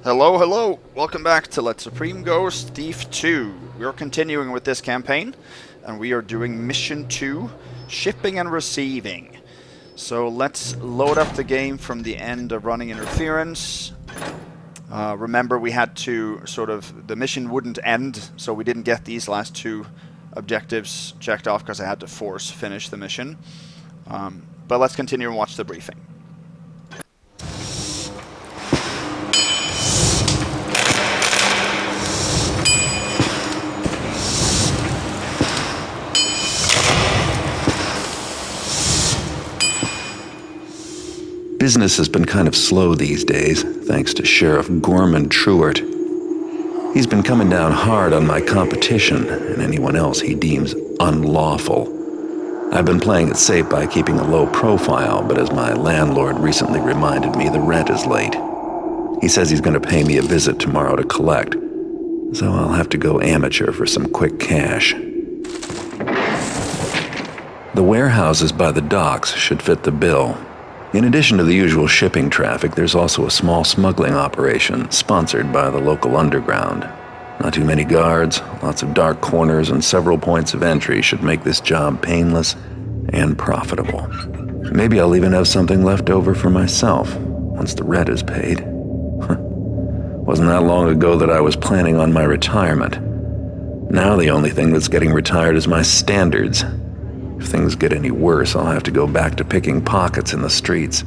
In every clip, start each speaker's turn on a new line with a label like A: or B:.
A: Hello, hello! Welcome back to Let Supreme Ghost Thief 2. We're continuing with this campaign, and we are doing Mission 2, Shipping and Receiving. So let's load up the game from the end of Running Interference. Remember, we had to the mission wouldn't end, so we didn't get these last two objectives checked off because I had to force finish the mission. But let's continue and watch the briefing.
B: Business has been kind of slow these days, thanks to Sheriff Gorman Truart. He's been coming down hard on my competition and anyone else he deems unlawful. I've been playing it safe by keeping a low profile, but as my landlord recently reminded me, the rent is late. He says he's going to pay me a visit tomorrow to collect, so I'll have to go amateur for some quick cash. The warehouses by the docks should fit the bill. In addition to the usual shipping traffic, there's also a small smuggling operation sponsored by the local underground. Not too many guards, lots of dark corners, and several points of entry should make this job painless and profitable. Maybe I'll even have something left over for myself once the rent is paid. Wasn't that long ago that I was planning on my retirement. Now the only thing that's getting retired is my standards. If things get any worse, I'll have to go back to picking pockets in the streets.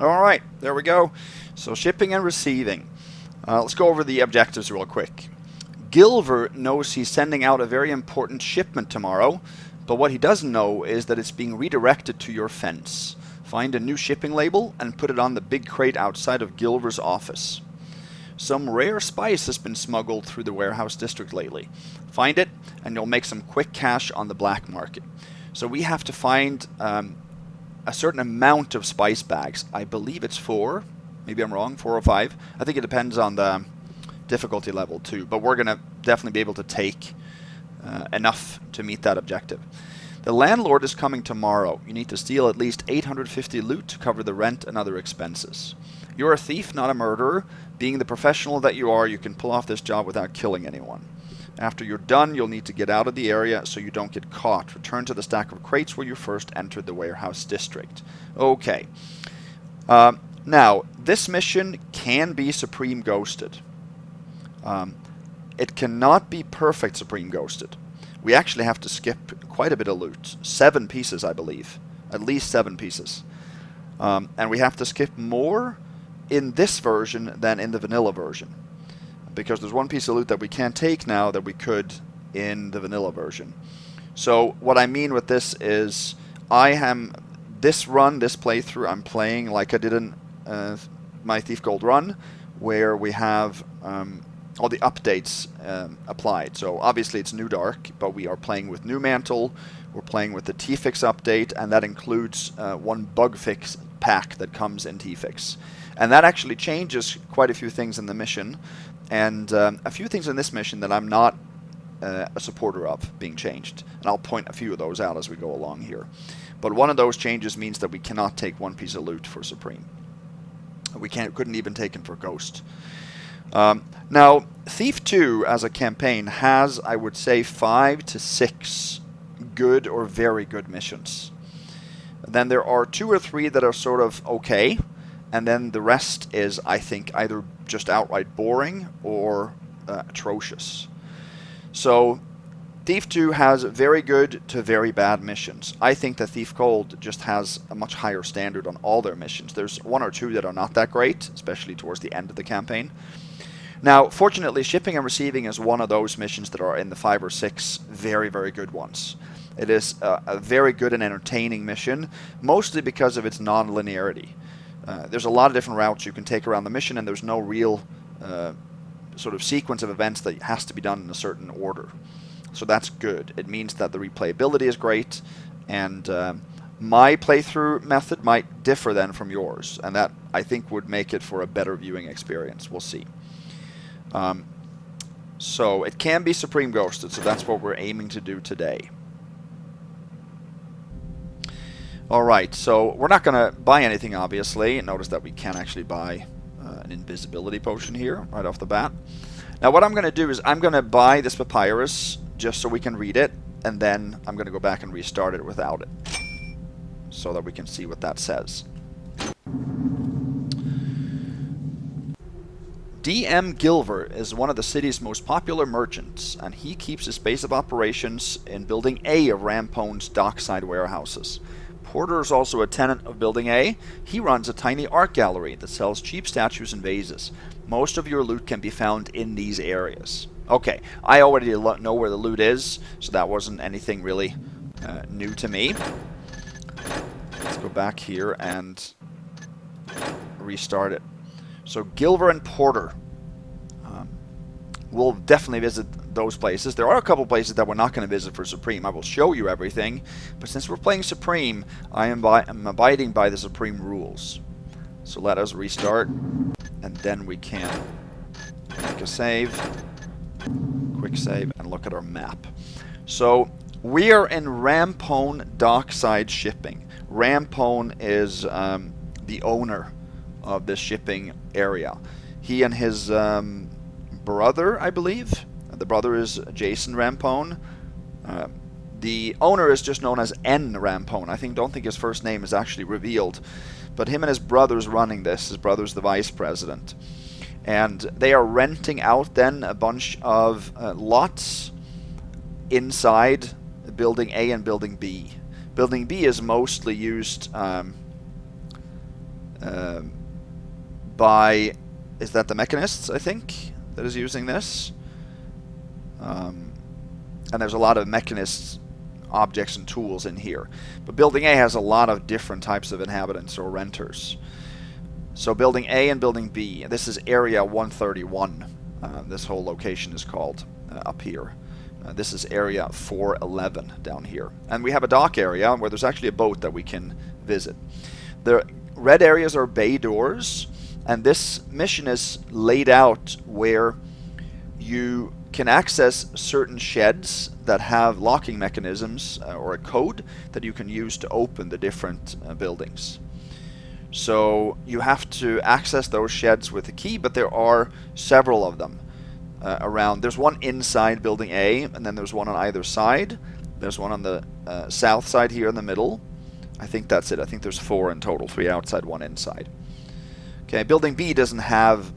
A: Alright, there we go. So shipping and receiving. Let's go over the objectives real quick. Gilver knows he's sending out a very important shipment tomorrow, but what he doesn't know is that it's being redirected to your fence. Find a new shipping label and put it on the big crate outside of Gilver's office. Some rare spice has been smuggled through the warehouse district lately. Find it, and you'll make some quick cash on the black market. So we have to find a certain amount of spice bags. I believe it's 4. Maybe I'm wrong, 4 or 5. I think it depends on the difficulty level too. But we're going to definitely be able to take enough to meet that objective. The landlord is coming tomorrow. You need to steal at least 850 loot to cover the rent and other expenses. You're a thief, not a murderer. Being the professional that you are, you can pull off this job without killing anyone. After you're done, you'll need to get out of the area so you don't get caught. Return to the stack of crates where you first entered the warehouse district. Okay. Now, this mission can be Supreme Ghosted. It cannot be perfect Supreme Ghosted. We actually have to skip quite a bit of loot. 7 pieces, I believe. At least 7 pieces. And we have to skip more in this version than in the vanilla version, because there's 1 piece of loot that we can't take now that we could in the vanilla version. So what I mean with this is this playthrough I'm playing like I did in my Thief Gold run, where we have all the updates applied. So obviously it's NewDark, but we are playing with New Mantle, we're playing with the T-Fix update, and that includes 1 bug fix pack that comes in T-Fix. And that actually changes quite a few things in the mission, and a few things in this mission that I'm not a supporter of being changed. And I'll point a few of those out as we go along here. But one of those changes means that we cannot take 1 piece of loot for Supreme. We couldn't even take it for Ghost. Now, Thief 2 as a campaign has, I would say, 5 to 6 good or very good missions. Then there are 2 or 3 that are sort of okay, and then the rest is, I think, either just outright boring or atrocious. So, Thief 2 has very good to very bad missions. I think that Thief Gold just has a much higher standard on all their missions. There's 1 or 2 that are not that great, especially towards the end of the campaign. Now, fortunately, Shipping and Receiving is one of those missions that are in the 5 or 6 very, very good ones. It is a very good and entertaining mission, mostly because of its non-linearity. There's a lot of different routes you can take around the mission, and there's no real sort of sequence of events that has to be done in a certain order. So that's good. It means that the replayability is great, and my playthrough method might differ then from yours, and that, I think, would make it for a better viewing experience. We'll see. So it can be Supreme Ghosted, so that's what we're aiming to do today. Alright, so we're not going to buy anything, obviously. Notice that we can actually buy an invisibility potion here, right off the bat. Now what I'm going to do is I'm going to buy this papyrus just so we can read it, and then I'm going to go back and restart it without it, so that we can see what that says. D.M. Gilver is one of the city's most popular merchants, and he keeps his base of operations in Building A of Rampone's dockside warehouses. Porter is also a tenant of Building A. He runs a tiny art gallery that sells cheap statues and vases. Most of your loot can be found in these areas. Okay, I already know where the loot is, so that wasn't anything really new to me. Let's go back here and restart it. So Gilver and Porter. We'll definitely visit those places. There are a couple places that we're not going to visit for Supreme. I will show you everything, but since we're playing Supreme, I'm abiding by the Supreme rules. So let us restart, and then we can make a save, quick save, and look at our map. So we are in Rampone Dockside Shipping. Rampone is the owner of this shipping area. He and his brother, I believe. The brother is Jason Rampone. The owner is just known as N. Rampone. Don't think his first name is actually revealed. But him and his brother's running this. His brother's the vice president. And they are renting out then a bunch of lots inside Building A and Building B. Building B is mostly used by... Is that the mechanists, I think, that is using this? And there's a lot of mechanists objects and tools in here. But Building A has a lot of different types of inhabitants or renters. So Building A and Building B, this is Area 131. This whole location is called up here. This is Area 411 down here. And we have a dock area where there's actually a boat that we can visit. The red areas are bay doors, and this mission is laid out where you can access certain sheds that have locking mechanisms or a code that you can use to open the different buildings. So you have to access those sheds with a key, but there are several of them around. There's one inside Building A, and then there's one on either side. There's one on the south side here in the middle. I think that's it. I think there's 4 in total, 3 outside, 1 inside. Okay, Building B doesn't have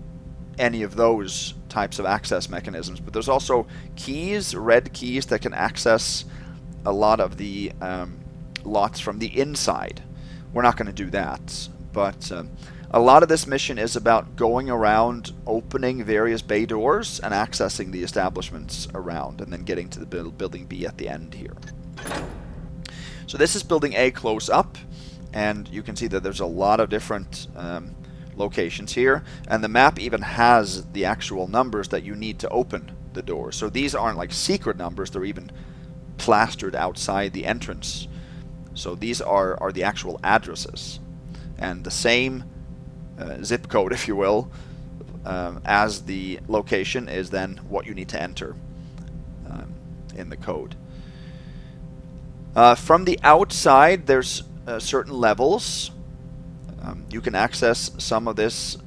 A: any of those types of access mechanisms, but there's also keys, red keys, that can access a lot of the lots from the inside. We're not going to do that, but a lot of this mission is about going around, opening various bay doors, and accessing the establishments around, and then getting to the Building B at the end here. So this is Building A close up, and you can see that there's a lot of different locations here, and the map even has the actual numbers that you need to open the door. So these aren't like secret numbers, they're even plastered outside the entrance. So these are the actual addresses, and the same zip code, if you will, as the location is then what you need to enter in the code. From the outside, there's certain levels. You can access some of these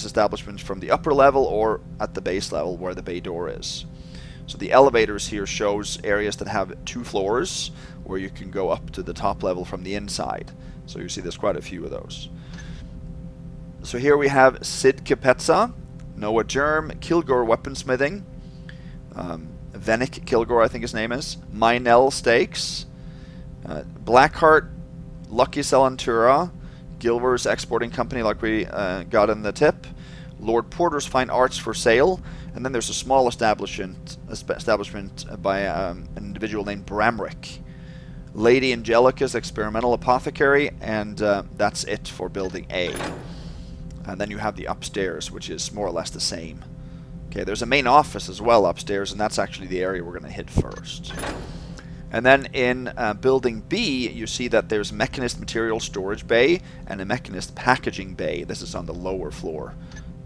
A: establishments from the upper level or at the base level where the bay door is. So the elevators here shows areas that have 2 floors where you can go up to the top level from the inside. So you see there's quite a few of those. So here we have Sid Capezza, Noah Germ, Kilgore Weaponsmithing, Venick Kilgore I think his name is, Minell Steaks, Blackheart, Lucky Salantura, Gilver's Exporting Company like we got in the tip, Lord Porter's Fine Arts for Sale, and then there's a small establishment by an individual named Bramrick, Lady Angelica's Experimental Apothecary, and that's it for Building A. And then you have the upstairs, which is more or less the same. Okay, there's a main office as well upstairs, and that's actually the area we're going to hit first. And then in Building B, you see that there's Mechanist Material Storage Bay and a Mechanist Packaging Bay. This is on the lower floor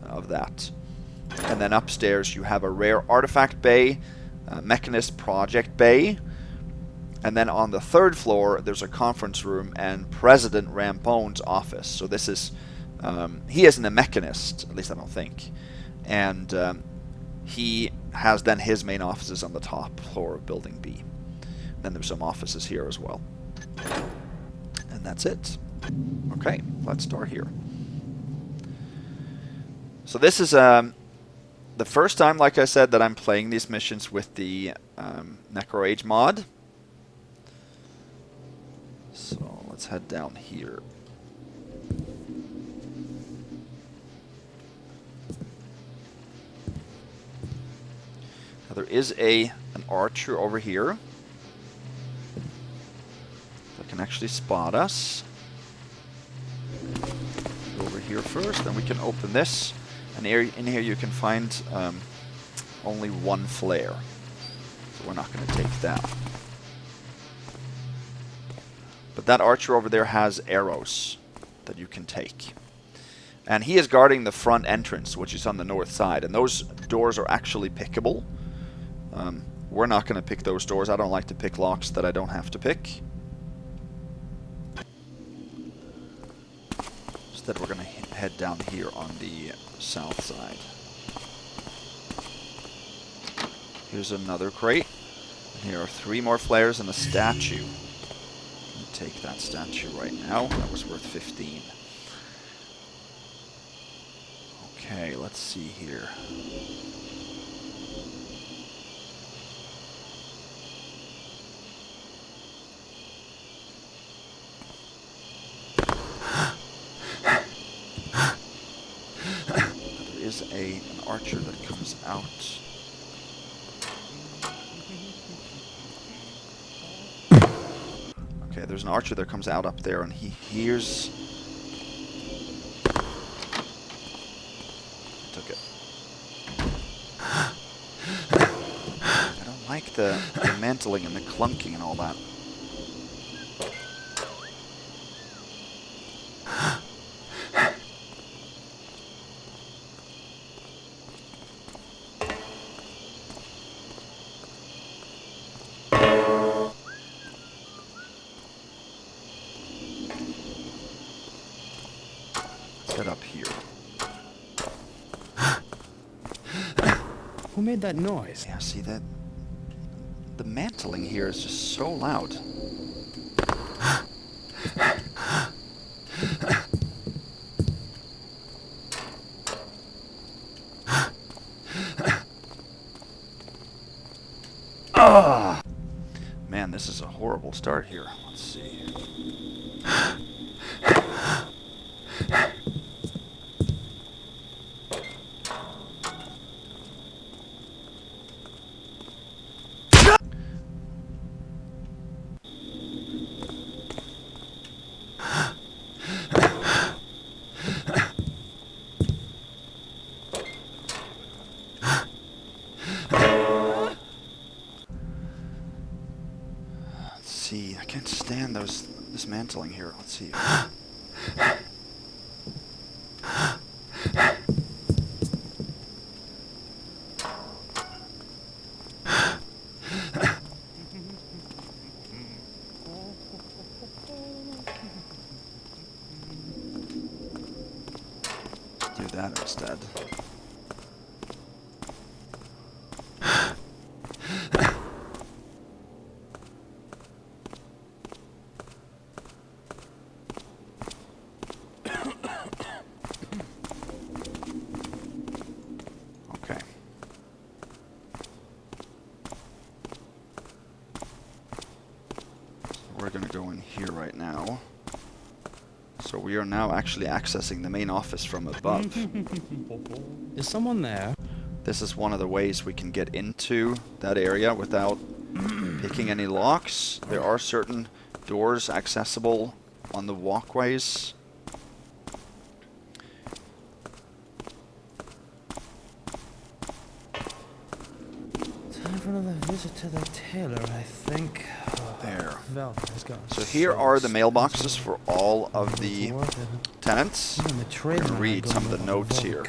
A: of that. And then upstairs you have a Rare Artifact Bay, Mechanist Project Bay, And then on the 3rd floor, there's a conference room and President Rampone's office. So this is, he isn't a mechanist, at least I don't think. And he has then his main offices on the top floor of Building B. Then there's some offices here as well. And that's it. Okay, let's start here. So this is the first time, like I said, that I'm playing these missions with the NecroAge mod. So let's head down here. Now there is an archer over here that can actually spot us. Go over here first, then we can open this. And in here you can find only 1 flare. So we're not going to take that. But that archer over there has arrows that you can take. And he is guarding the front entrance, which is on the north side. And those doors are actually pickable. We're not going to pick those doors. I don't like to pick locks that I don't have to pick. Instead, we're going to head down here on the south side. Here's another crate. And here are 3 more flares and a statue. Take that statue right now. That was worth 15. Okay, let's see here. There is an archer that comes out. Okay, there's an archer that comes out up there, and he hears... I took it. I don't like the mantling and the clunking and all that. Up here.
C: Who made that noise?
A: Yeah, see that? The mantling here is just so loud. Ah! Man, this is a horrible start here. Let's see. I can't stand this mantling here. Let's see. Do that instead. We're going to go in here right now. So we are now actually accessing the main office from above.
C: Is someone there?
A: This is one of the ways we can get into that area without picking any locks. There are certain doors accessible on the walkways.
C: Time for another visit to the tailor, I think.
A: There.
C: Velvet gone.
A: So here are the mailboxes for all of the tenants. I'm going to read some of the notes here.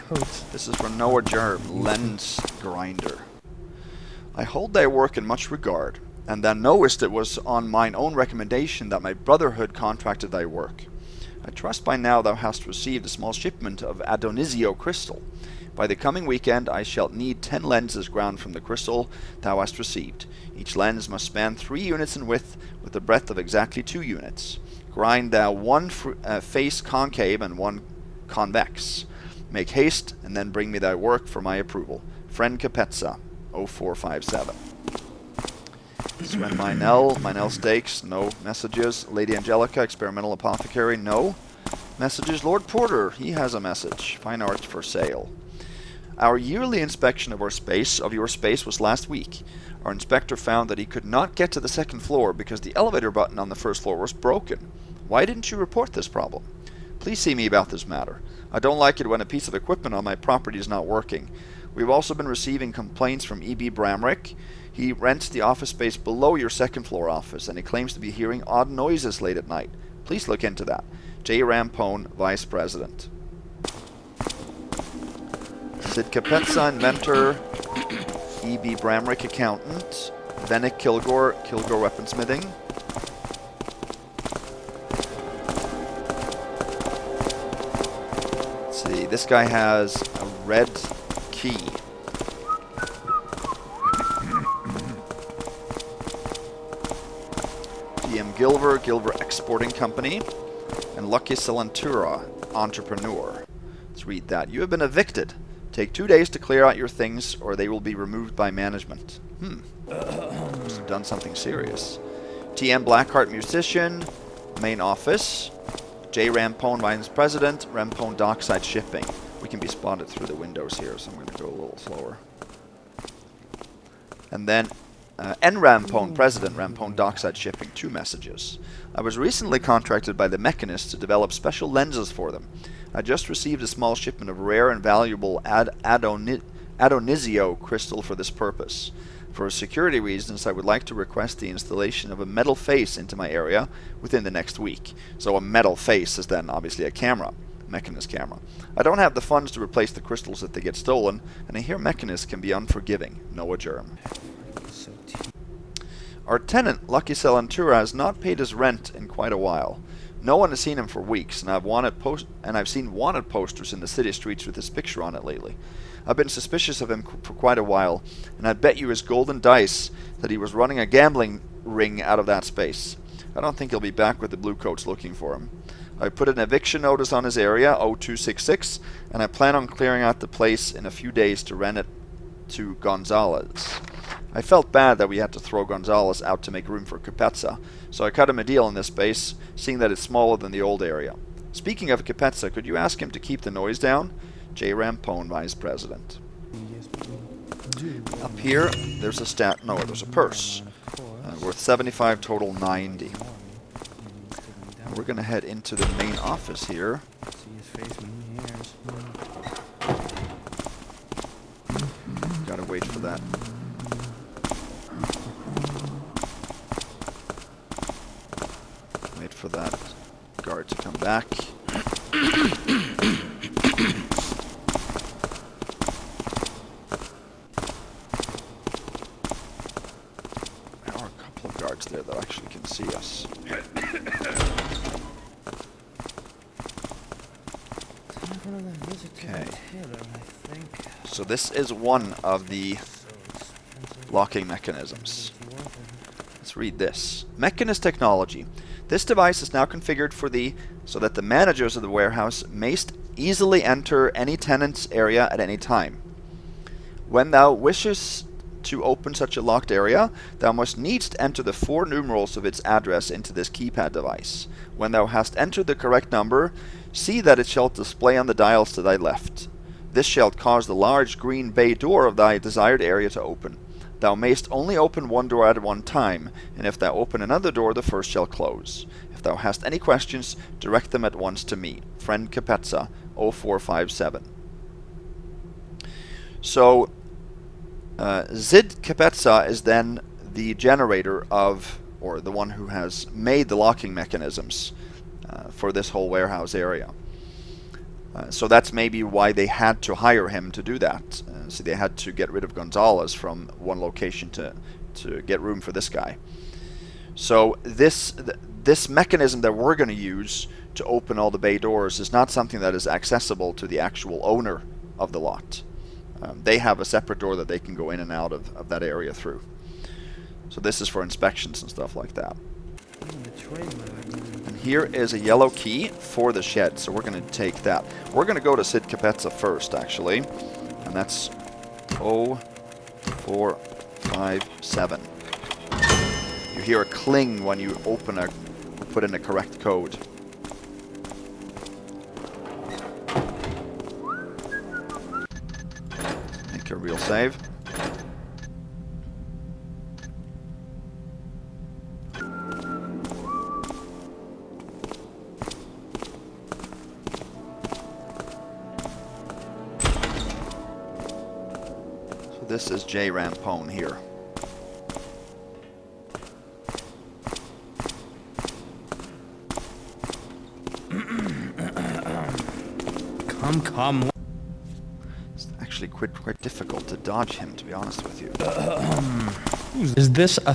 A: This is for Noah Germ, Lens Grinder. I hold thy work in much regard, and thou knowest it was on mine own recommendation that my brotherhood contracted thy work. I trust by now thou hast received a small shipment of Adonisio crystal. By the coming weekend I shall need 10 lenses ground from the crystal thou hast received. Each lens must span 3 units in width, with a breadth of exactly 2 units. Grind thou one face concave and one convex. Make haste, and then bring me thy work for my approval. Friend Capezza, 0457. Sven Meinel Stakes, no messages. Lady Angelica, Experimental Apothecary, no messages. Lord Porter, he has a message. Fine art for sale. Our yearly inspection of your space was last week. Our inspector found that he could not get to the 2nd floor because the elevator button on the 1st floor was broken. Why didn't you report this problem? Please see me about this matter. I don't like it when a piece of equipment on my property is not working. We've also been receiving complaints from E.B. Bramrick. He rents the office space below your 2nd floor office, and he claims to be hearing odd noises late at night. Please look into that. J. Rampone, Vice President. Sid Capezza, Inventor. E.B. Bramrick, Accountant. Venick Kilgore, Kilgore Weaponsmithing. Let's see, this guy has a red key. DM Gilver Exporting Company, and Lucky Salantura, Entrepreneur. Let's read that. You have been evicted. Take 2 days to clear out your things, or they will be removed by management. Must have done something serious. TM Blackheart, Musician, Main Office. J. Rampone, Vice President, Rampone Dockside Shipping. We can be spotted through the windows here, so I'm going to go a little slower. And then N. Rampone, President, Rampone Dockside Shipping, 2 messages. I was recently contracted by the Mechanists to develop special lenses for them. I just received a small shipment of rare and valuable Adonisio crystal for this purpose. For security reasons, I would like to request the installation of a metal face into my area within the next week. So a metal face is then obviously a camera, Mechanist camera. I don't have the funds to replace the crystals if they get stolen, and I hear Mechanists can be unforgiving. Noah Germ. Our tenant, Lucky Salantura, has not paid his rent in quite a while. No one has seen him for weeks, and I've seen wanted posters in the city streets with his picture on it lately. I've been suspicious of him for quite a while, and I bet you his golden dice that he was running a gambling ring out of that space. I don't think he'll be back with the bluecoats looking for him. I put an eviction notice on his area, 0266, and I plan on clearing out the place in a few days to rent it to Gonzalez. I felt bad that we had to throw Gonzalez out to make room for Capezza, so I cut him a deal in this space, seeing that it's smaller than the old area. Speaking of Capezza, could you ask him to keep the noise down? J. Rampone, Vice President. Up here, there's there's a purse. Worth 75, total 90. And we're going to head into the main office here. Gotta wait for that. Wait for that guard to come back. There are a couple of guards there that actually can see us. Okay. So this is one of the locking mechanisms. Let's read this. Mechanist technology. This device is now configured so that the managers of the warehouse may easily enter any tenant's area at any time. When thou wishes to open such a locked area, thou must needs enter the 4 numerals of its address into this keypad device. When thou hast entered the correct number, see that it shall display on the dials to thy left. This shall cause the large green bay door of thy desired area to open. Thou mayst only open one door at one time, and if thou open another door, the first shall close. If thou hast any questions, direct them at once to me, Friend Capezza, 0457. So, Zid Capezza is then the generator of, or the one who has made the locking mechanisms for this whole warehouse area. So that's maybe why they had to hire him to do that. So they had to get rid of Gonzalez from one location to to get room for this guy. So this mechanism that we're going to use to open all the bay doors is not something that is accessible to the actual owner of the lot. They have a separate door that they can go in and out of that area through. So this is for inspections and stuff like that. And here is a yellow key for the shed, so we're going to take that. We're going to go to Sid Capezza first, actually, and that's 0457. You hear a cling when you put in the correct code. Make a real save. So this is J. Rampone here.
C: Come.
A: It's actually quite difficult to dodge him, to be honest with you.
C: Is this a...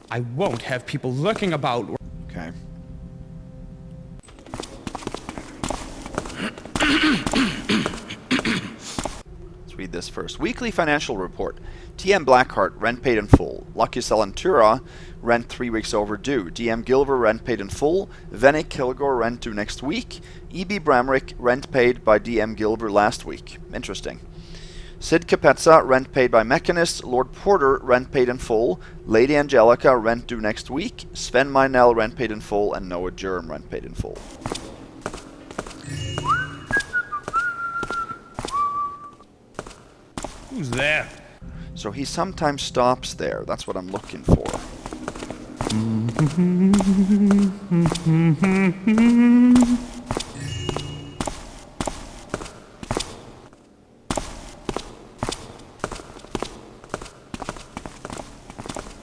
C: I won't have people lurking about.
A: Okay. Let's read this first. Weekly financial report. TM Blackheart, rent paid in full. Lucky Salantura, rent 3 weeks overdue. DM Gilver, rent paid in full. Venick Kilgore, rent due next week. EB Bramrick, rent paid by DM Gilver last week. Interesting. Sid Capezza, rent paid by Mechanist. Lord Porter, rent paid in full. Lady Angelica, rent due next week. Sven Meinel, rent paid in full. And Noah Germ, rent paid in full.
C: Who's there?
A: So he sometimes stops there. That's what I'm looking for.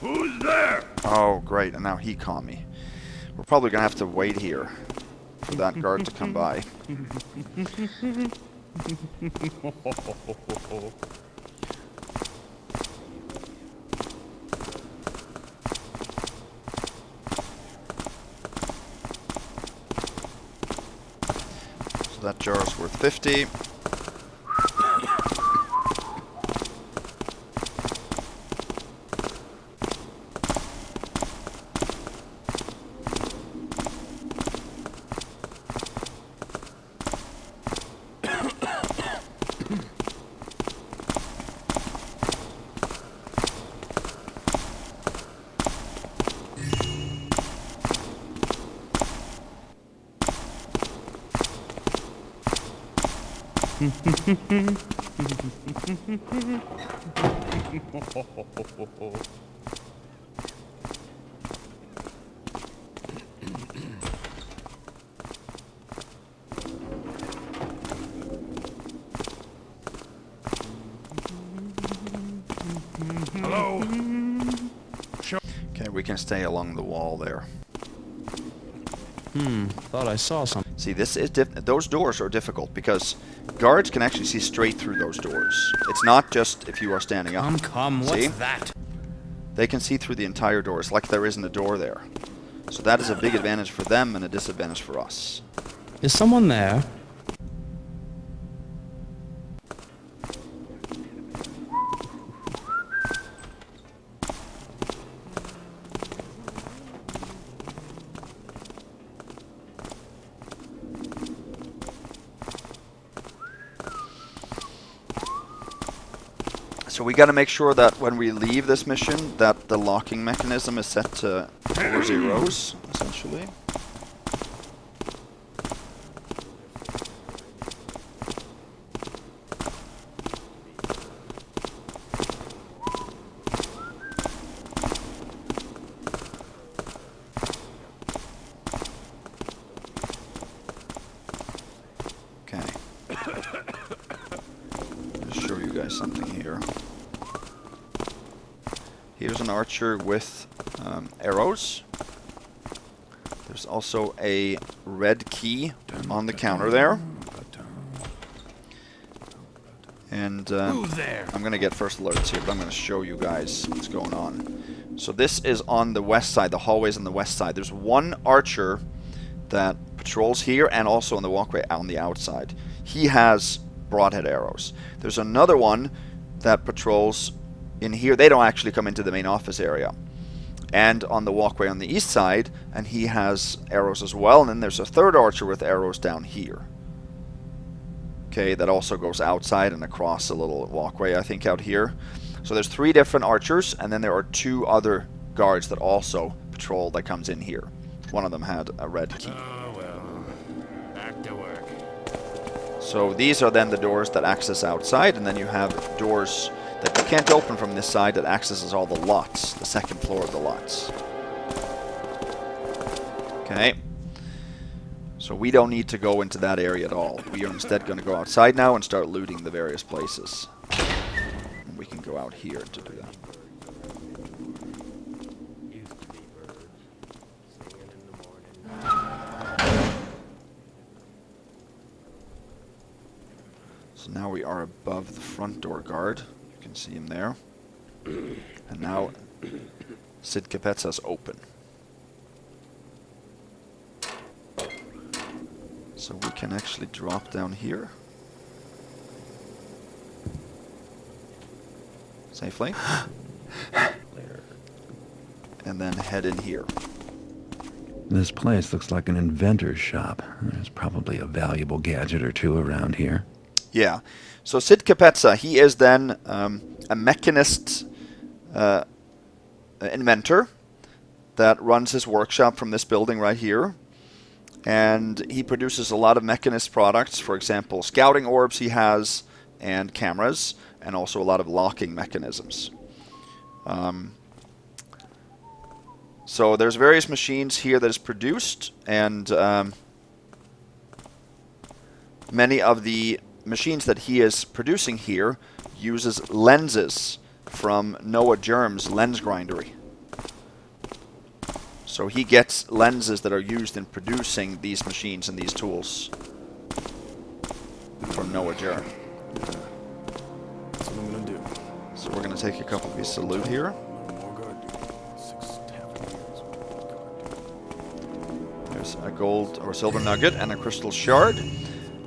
C: Who's there?
A: Oh, great. And now he caught me. We're probably going to have to wait here for that guard to come by. So that jar is worth 50.
C: Hello?
A: Okay, we can stay along the wall there.
C: Thought I saw something.
A: See, this is those doors are difficult because guards can actually see straight through those doors. It's not just if you are standing up.
C: Come, what's
A: See?
C: that?
A: They can see through the entire doors, like there isn't a door there. So that is a big advantage for them and a disadvantage for us.
C: Is someone there?
A: So we got to make sure that when we leave this mission, that the locking mechanism is set to 4 zeros, essentially. Okay. Just show you guys something here. Here's an archer with arrows. There's also a red key on the counter there. And I'm going to get first alerts here, but I'm going to show you guys what's going on. So this is on the west side. The hallway's on the west side. There's one archer that patrols here and also on the walkway on the outside. He has broadhead arrows. There's another one that patrols in here. They don't actually come into the main office area. And on the walkway on the east side, and he has arrows as well. And then there's a third archer with arrows down here. Okay, that also goes outside and across a little walkway, I think, out here. So there's 3 different archers, and then there are 2 other guards that also patrol that comes in here. One of them had a red key.
D: Oh well, back to work.
A: So these are then the doors that access outside, and then you have doors that you can't open from this side that accesses all the lots, the second floor of the lots. Okay. So we don't need to go into that area at all. We are instead going to go outside now and start looting the various places. And we can go out here to do that. So now we are above the front door guard. You can see him there. And now Sid Capezza's open. So we can actually drop down here. Safely. And then head in here.
B: This place looks like an inventor's shop. There's probably a valuable gadget or 2 around here.
A: Yeah. So Sid Capezza, he is then a mechanist inventor that runs his workshop from this building right here. And he produces a lot of mechanist products. For example, scouting orbs he has, and cameras, and also a lot of locking mechanisms. So there's various machines here that is produced, and many of the machines that he is producing here uses lenses from Noah Germ's lens grindery. So he gets lenses that are used in producing these machines and these tools from Noah Germ.
D: That's what I'm gonna do.
A: So we're going to take a couple pieces of loot here.
D: More guard duty. 6 tapping years.
A: There's a gold or silver nugget and a crystal shard.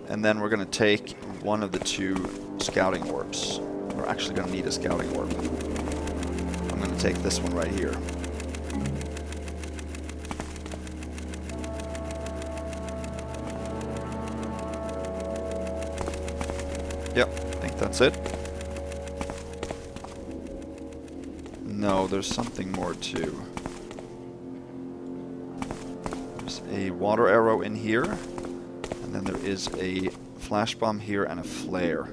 A: And then we're going to take one of the 2 scouting orbs. We're actually going to need a scouting orb. I'm going to take this one right here. Yep, I think that's it. No, there's something more too. There's a water arrow in here, and then there is a flash bomb here and a flare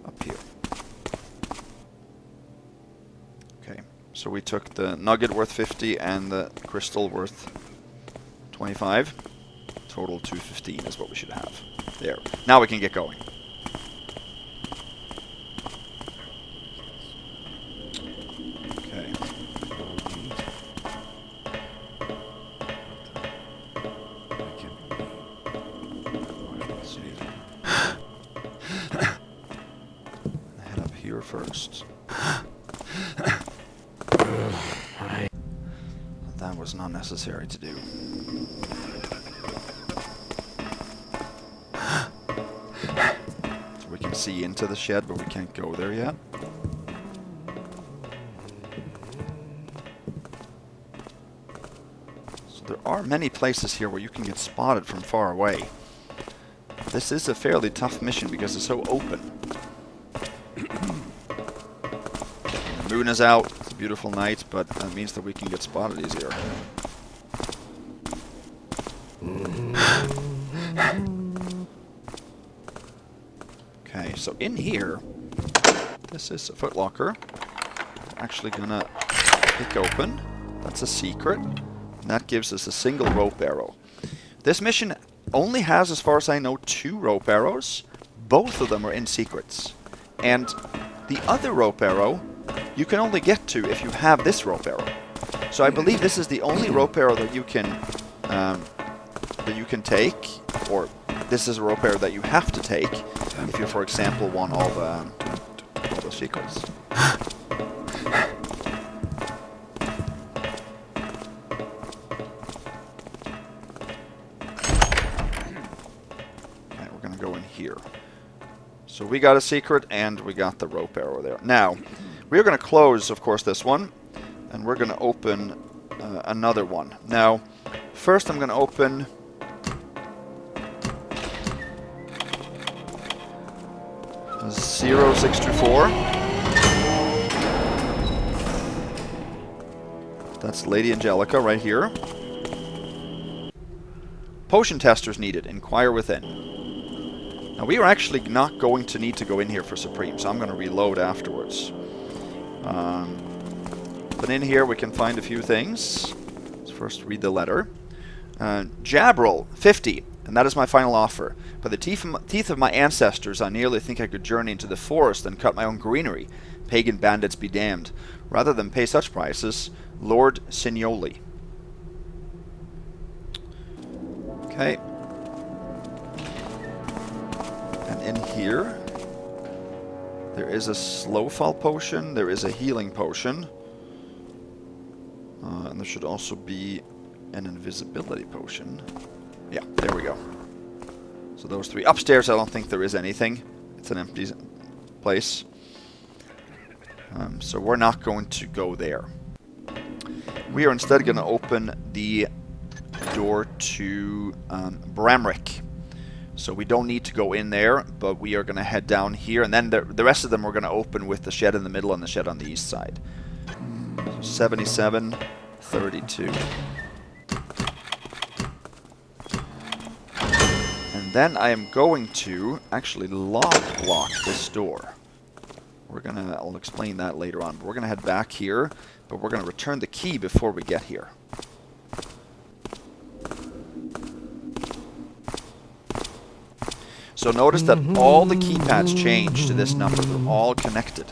A: up here. Okay, so we took the nugget worth 50 and the crystal worth 25. Total 215 is what we should have. There. Now we can get going. First. That was not necessary to do. So we can see into the shed, but we can't go there yet. So there are many places here where you can get spotted from far away. This is a fairly tough mission because it's so open. The moon is out, it's a beautiful night, but that means that we can get spotted easier. Okay, so in here, this is a footlocker. We're actually gonna pick open. That's a secret. And that gives us a single rope arrow. This mission only has, as far as I know, 2 rope arrows. Both of them are in secrets. And the other rope arrow you can only get to if you have this rope arrow. So I believe this is the only rope arrow that you can that you can take, or this is a rope arrow that you have to take if you, for example, want all the secrets. Okay, we're gonna go in here. So we got a secret and we got the rope arrow there. Now, we're gonna close, of course, this one, and we're gonna open another one. Now, first I'm gonna open 0624. That's Lady Angelica right here. Potion testers needed. Inquire within. Now we are actually not going to need to go in here for Supreme, so I'm going to reload afterwards. But in here we can find a few things. Let's first read the letter. Jabril, 50. And that is my final offer. By the teeth of my ancestors, I nearly think I could journey into the forest and cut my own greenery. Pagan bandits be damned. Rather than pay such prices, Lord Signoli. Okay. And in here, there is a slow fall potion, there is a healing potion. And there should also be an invisibility potion. Yeah, there we go. So those three. Upstairs, I don't think there is anything. It's an empty place. So we're not going to go there. We are instead going to open the door to Bramrick. So we don't need to go in there, but we are going to head down here. And then the rest of them we're going to open with the shed in the middle and the shed on the east side. So 77, 32. Then I am going to actually lock this door. I'll explain that later on. But we're gonna head back here, but we're gonna return the key before we get here. So notice that all the keypads change to this number. They're all connected.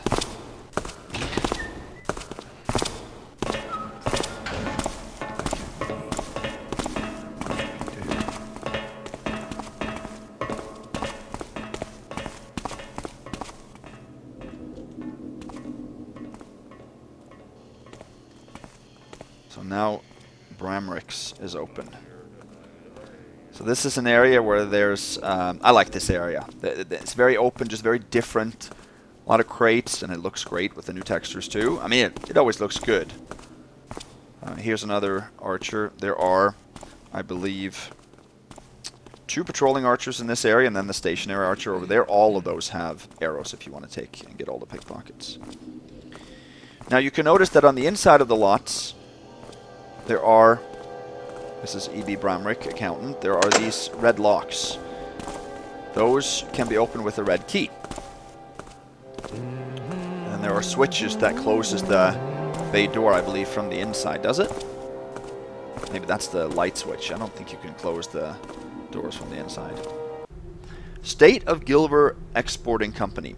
A: So now Bramrick's is open. So this is an area where there's... I like this area. It's very open, just very different. A lot of crates, and it looks great with the new textures too. I mean, it always looks good. Here's another archer. There are, I believe, 2 patrolling archers in this area, and then the stationary archer over there. All of those have arrows if you want to take and get all the pickpockets. Now you can notice that on the inside of the lots, there are, this is E.B. Bramrick, accountant, there are these red locks. Those can be opened with a red key. And there are switches that closes the bay door, I believe, from the inside. Does it? Maybe that's the light switch. I don't think you can close the doors from the inside. State of Gilver Exporting Company.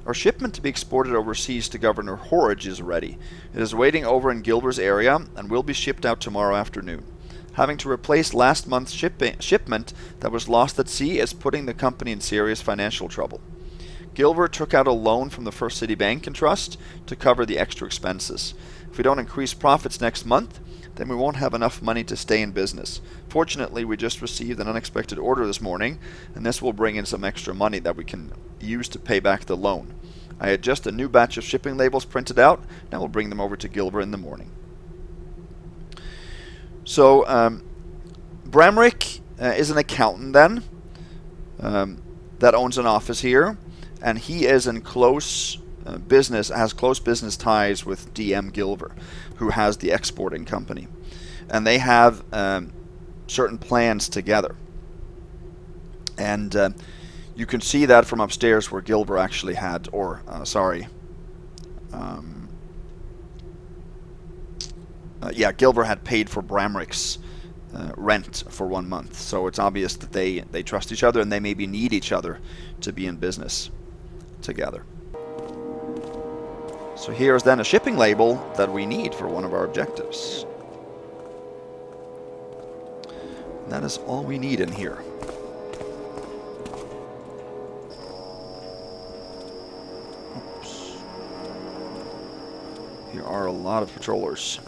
A: Our shipment to be exported overseas to Governor Horridge is ready. It is waiting over in Gilver's area and will be shipped out tomorrow afternoon. Having to replace last month's shipment that was lost at sea is putting the company in serious financial trouble. Gilver took out a loan from the First City Bank and Trust to cover the extra expenses. If we don't increase profits next month, then we won't have enough money to stay in business. Fortunately, we just received an unexpected order this morning, and this will bring in some extra money that we can use to pay back the loan. I had just a new batch of shipping labels printed out, and we'll bring them over to Gilver in the morning. So, Bramrick is an accountant then, that owns an office here, and he is in close has close business ties with DM Gilver, who has the exporting company. And they have certain plans together. And you can see that from upstairs where Gilver actually had, Gilver had paid for Bramrick's rent for 1 month. So it's obvious that they trust each other and they maybe need each other to be in business together. So here's then a shipping label that we need for one of our objectives. That is all we need in here. Oops. Here are a lot of patrollers.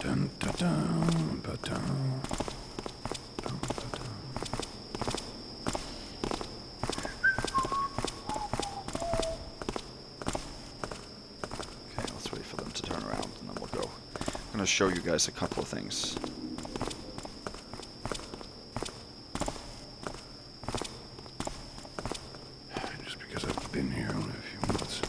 B: Dun, dun, dun, dun, dun.
A: Okay, let's wait for them to turn around and then we'll go. I'm going to show you guys a couple of things.
B: Just because I've been here only a few months.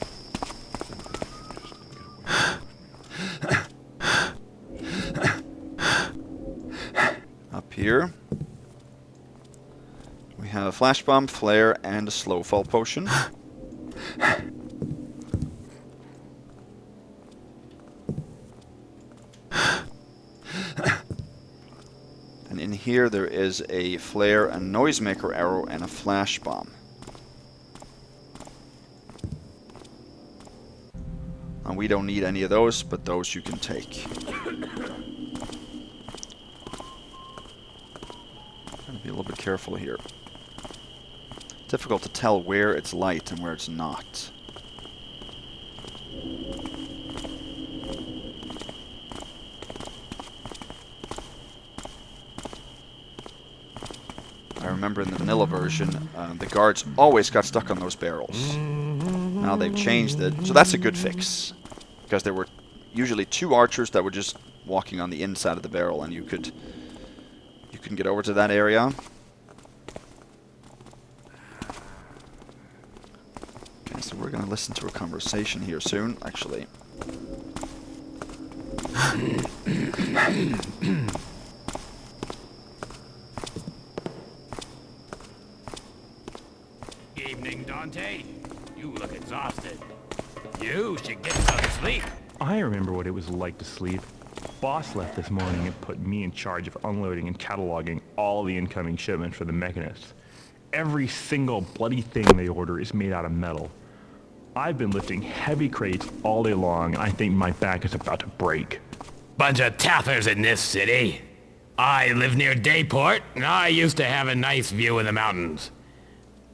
A: Up here, we have a flash bomb, flare, and a slow fall potion. And in here there is a flare, a noisemaker arrow, and a flash bomb. And we don't need any of those, but those you can take. Gotta be a little bit careful here. Difficult to tell where it's light and where it's not. I remember in the vanilla version, the guards always got stuck on those barrels. Now they've changed it, so that's a good fix. Because there were usually 2 archers that were just walking on the inside of the barrel, and you couldn't get over to that area. Okay, so we're going to listen to a conversation here soon, actually.
D: Evening, Dante. You look exhausted. You should get some sleep.
E: I remember what it was like to sleep. Boss left this morning and put me in charge of unloading and cataloging all the incoming shipments for the mechanists. Every single bloody thing they order is made out of metal. I've been lifting heavy crates all day long, and I think my back is about to break.
D: Bunch of taffers in this city. I live near Dayport, and I used to have a nice view of the mountains.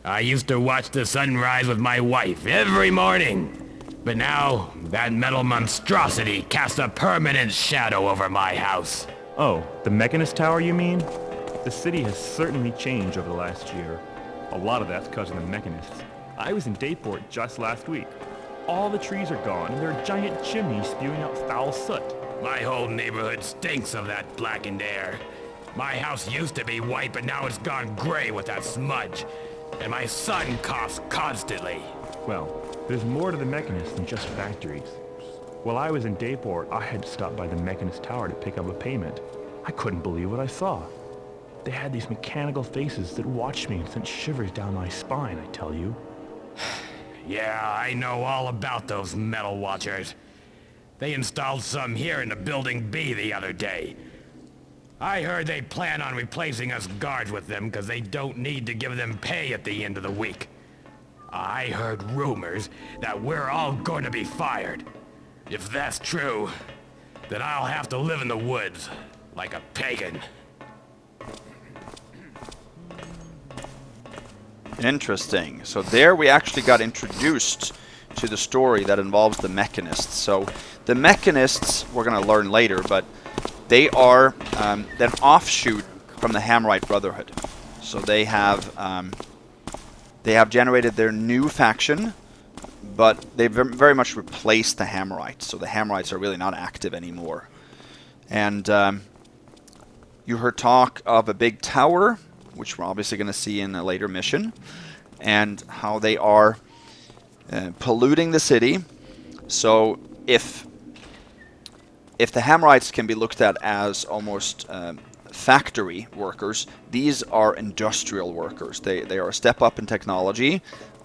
D: I used to watch the sunrise with my wife every morning. But now, that metal monstrosity casts a permanent shadow over my house.
E: Oh, the Mechanist Tower, you mean? The city has certainly changed over the last year. A lot of that's because of the Mechanists. I was in Dayport just last week. All the trees are gone, and there are giant chimneys spewing out foul soot.
D: My whole neighborhood stinks of that blackened air. My house used to be white, but now it's gone gray with that smudge. And my son coughs constantly.
E: Well, there's more to the Mechanists than just factories. While I was in Dayport, I had to stop by the Mechanist Tower to pick up a payment. I couldn't believe what I saw. They had these mechanical faces that watched me and sent shivers down my spine, I tell you.
D: Yeah, I know all about those metal watchers. They installed some here in the Building B the other day. I heard they plan on replacing us guards with them because they don't need to give them pay at the end of the week. I heard rumors that we're all going to be fired. If that's true, then I'll have to live in the woods like a pagan.
A: Interesting. So there we actually got introduced to the story that involves the Mechanists. So the Mechanists, we're going to learn later, but they are an offshoot from the Hammerite Brotherhood. So they have generated their new faction, but they've very much replaced the Hammerites. So the Hammerites are really not active anymore. And you heard talk of a big tower, which we're obviously going to see in a later mission, and how they are polluting the city. So if the Hammerites can be looked at as almost factory workers, these are industrial workers. They are a step up in technology,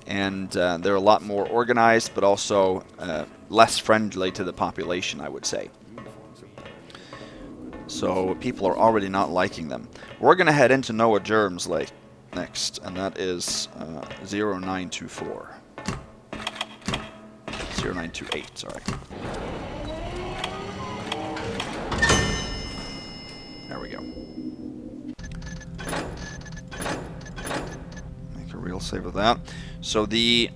A: and they're a lot more organized, but also less friendly to the population, I would say. So people are already not liking them. We're going to head into Noah Germs next, and that is 0924. 0928, sorry. There we go. Make a real save of that. So the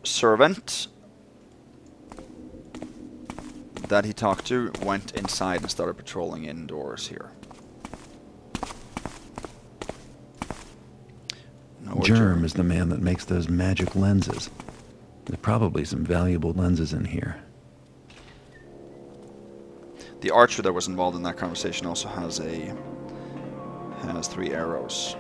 A: servant that he talked to went inside and started patrolling indoors here.
B: Germ is the man that makes those magic lenses. There's probably some valuable lenses in here.
A: The archer that was involved in that conversation also has 3 arrows.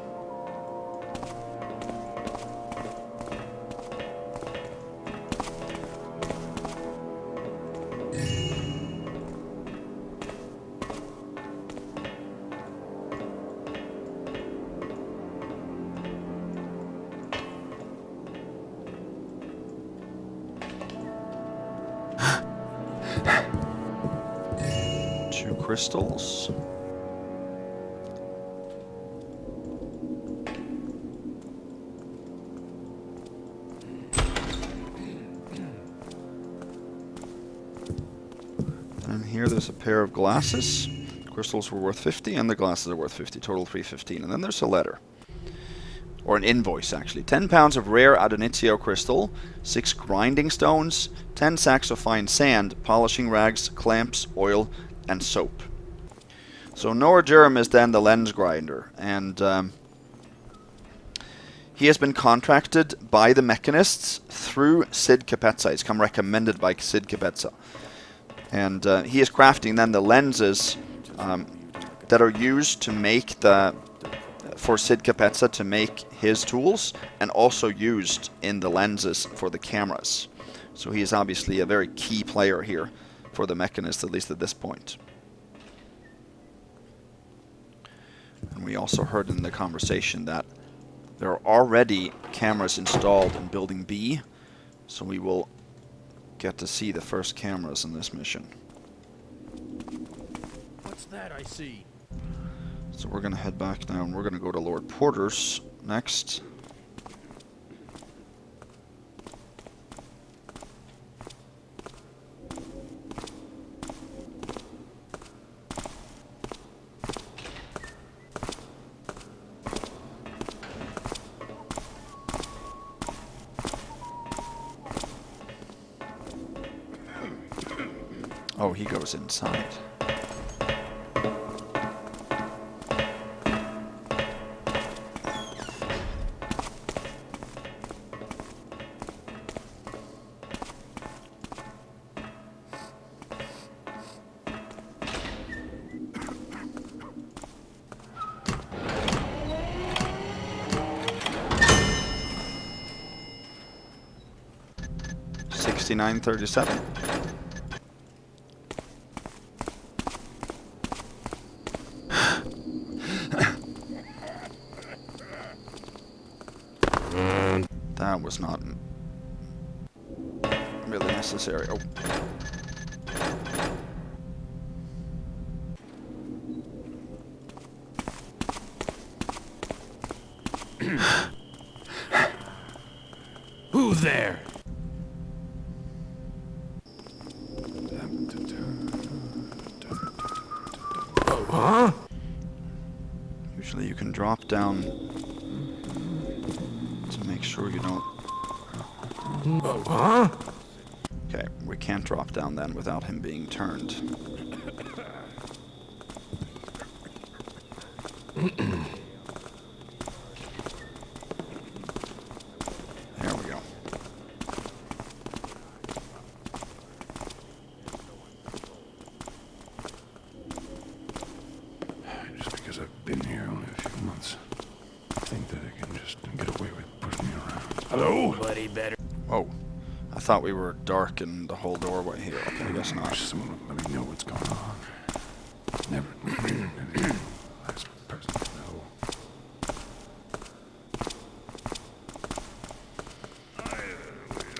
A: Crystals. And here there's a pair of glasses. Crystals were worth 50 and the glasses are worth 50. Total 315. And then there's a letter. Or an invoice, actually. 10 pounds of rare Adonitio crystal, 6 grinding stones, 10 sacks of fine sand, polishing rags, clamps, oil, and soap. So Noah Jerem is then the lens grinder, and he has been contracted by the mechanists through Sid Capezza. He's come recommended by Sid Capezza. And he is crafting then the lenses that are used to make for Sid Capezza to make his tools, and also used in the lenses for the cameras. So he is obviously a very key player here for the mechanists, at least at this point. And we also heard in the conversation that there are already cameras installed in Building B, so we will get to see the first cameras in this mission.
C: What's that I see?
A: So we're going to head back now, and we're going to go to Lord Porter's next. Oh, he goes inside. $69.37. That was not really necessary. Oh.
D: Who's there? Huh?
A: Usually you can drop down to make sure you don't...
D: Huh?
A: Okay, we can't drop down then without him being turned. There we go.
F: Just because I've been here only a few months, I think that I can just get away with pushing me around. Hello?
D: Buddy better.
A: Oh, I thought we were dark in the whole doorway here. Okay, I guess
F: I
A: not.
F: wish someone would let me know what's going on. Never. Last person to know.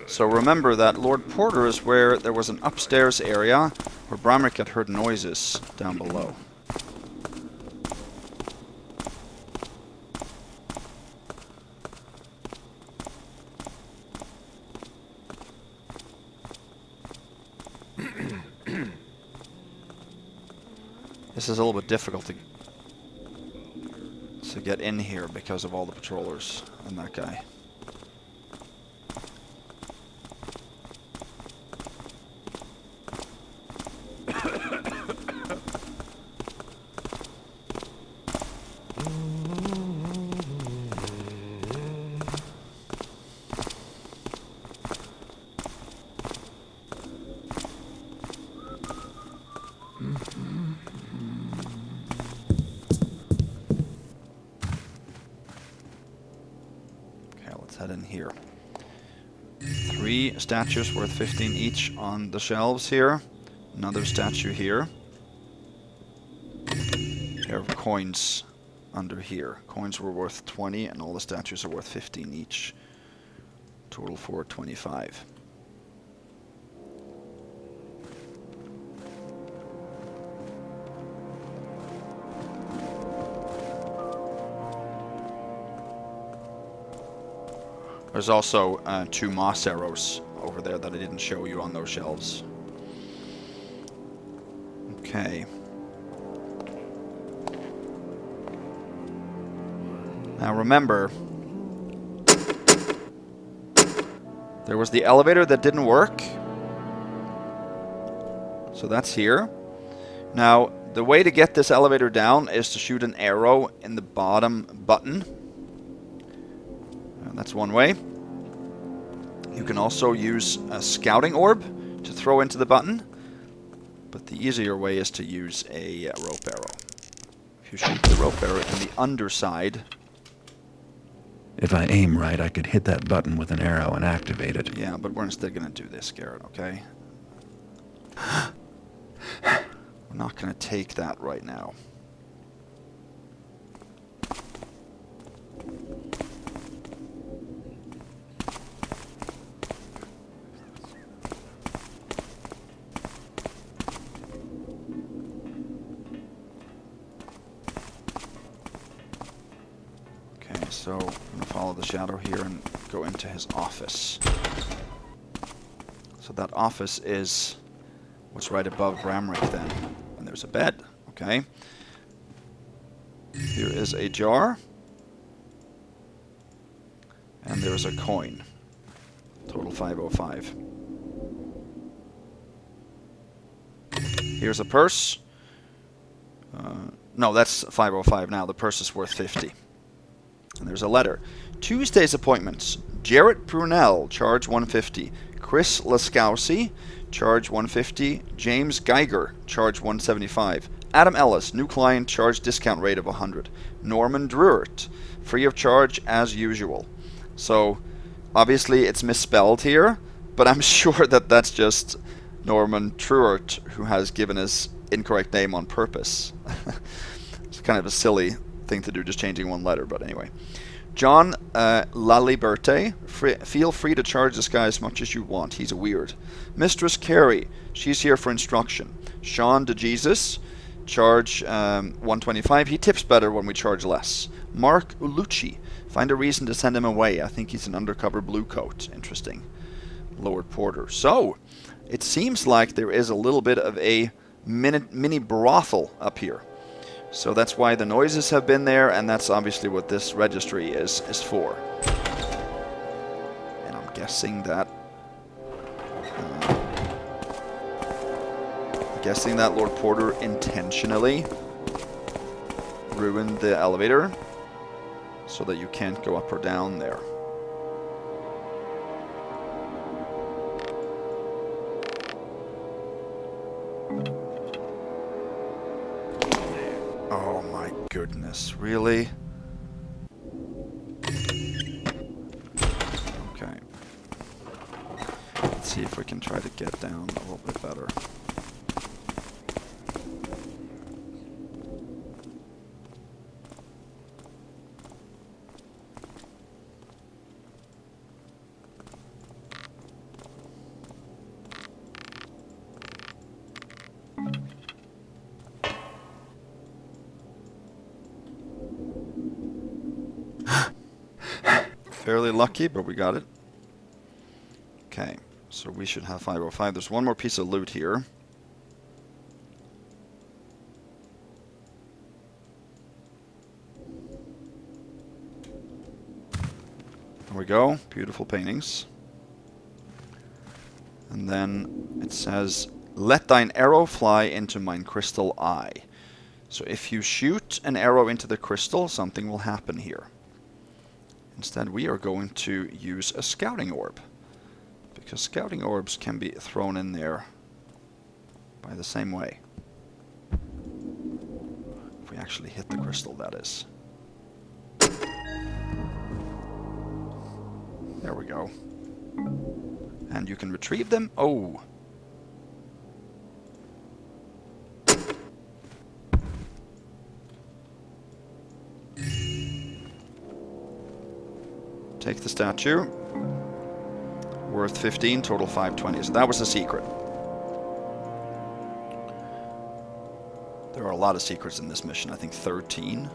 A: So remember that Lord Porter is where there was an upstairs area where Bramric had heard noises down below. This is a little bit difficult to get in here because of all the patrollers and that guy. Head in here. 3 statues worth 15 each on the shelves here. Another statue here. There are coins under here. Coins were worth 20 and all the statues are worth 15 each. Total for 25. There's also 2 moss arrows over there that I didn't show you on those shelves. Okay. Now remember, there was the elevator that didn't work. So that's here. Now, the way to get this elevator down is to shoot an arrow in the bottom button. That's one way. You can also use a scouting orb to throw into the button, but the easier way is to use a rope arrow. If you shoot the rope arrow in the underside...
B: If I aim right, I could hit that button with an arrow and activate it.
A: Yeah, but we're instead going to do this, Garrett, okay? We're not going to take that right now. So I'm going to follow the shadow here and go into his office. So that office is what's right above Bramrick then. And there's a bed, okay? Here is a jar. And there's a coin. Total 505. Here's a purse. No, that's 505 now. The purse is worth 50. And there's a letter. Tuesday's appointments. Jarrett Prunell, charge 150. Chris Laskowski, charge 150. James Geiger, charge 175. Adam Ellis, new client, charge discount rate of 100. Norman Druert, free of charge as usual. So, obviously it's misspelled here, but I'm sure that that's just Norman Druert who has given his incorrect name on purpose. It's kind of a silly thing to do, just changing one letter, but anyway. John Laliberte, feel free to charge this guy as much as you want. He's a weird. Mistress Carey, she's here for instruction. Sean DeJesus, charge 125. He tips better when we charge less. Mark Ulucci, find a reason to send him away. I think he's an undercover blue coat. Interesting. Lord Porter. So, it seems like there is a little bit of a mini brothel up here. So that's why the noises have been there, and that's obviously what this registry is for. And I'm guessing that Lord Porter intentionally ruined the elevator so that you can't go up or down there. Oh my goodness, really? Okay. Let's see if we can try to get down a little bit better. Fairly lucky, but we got it. Okay, so we should have 505. There's one more piece of loot here. There we go. Beautiful paintings. And then it says, let thine arrow fly into mine crystal eye. So if you shoot an arrow into the crystal, something will happen here. Instead, we are going to use a scouting orb, because scouting orbs can be thrown in there by the same way. If we actually hit the crystal, that is. There we go. And you can retrieve them. Oh! Take the statue. Worth 15, total 520. So that was the secret. There are a lot of secrets in this mission. I think 13.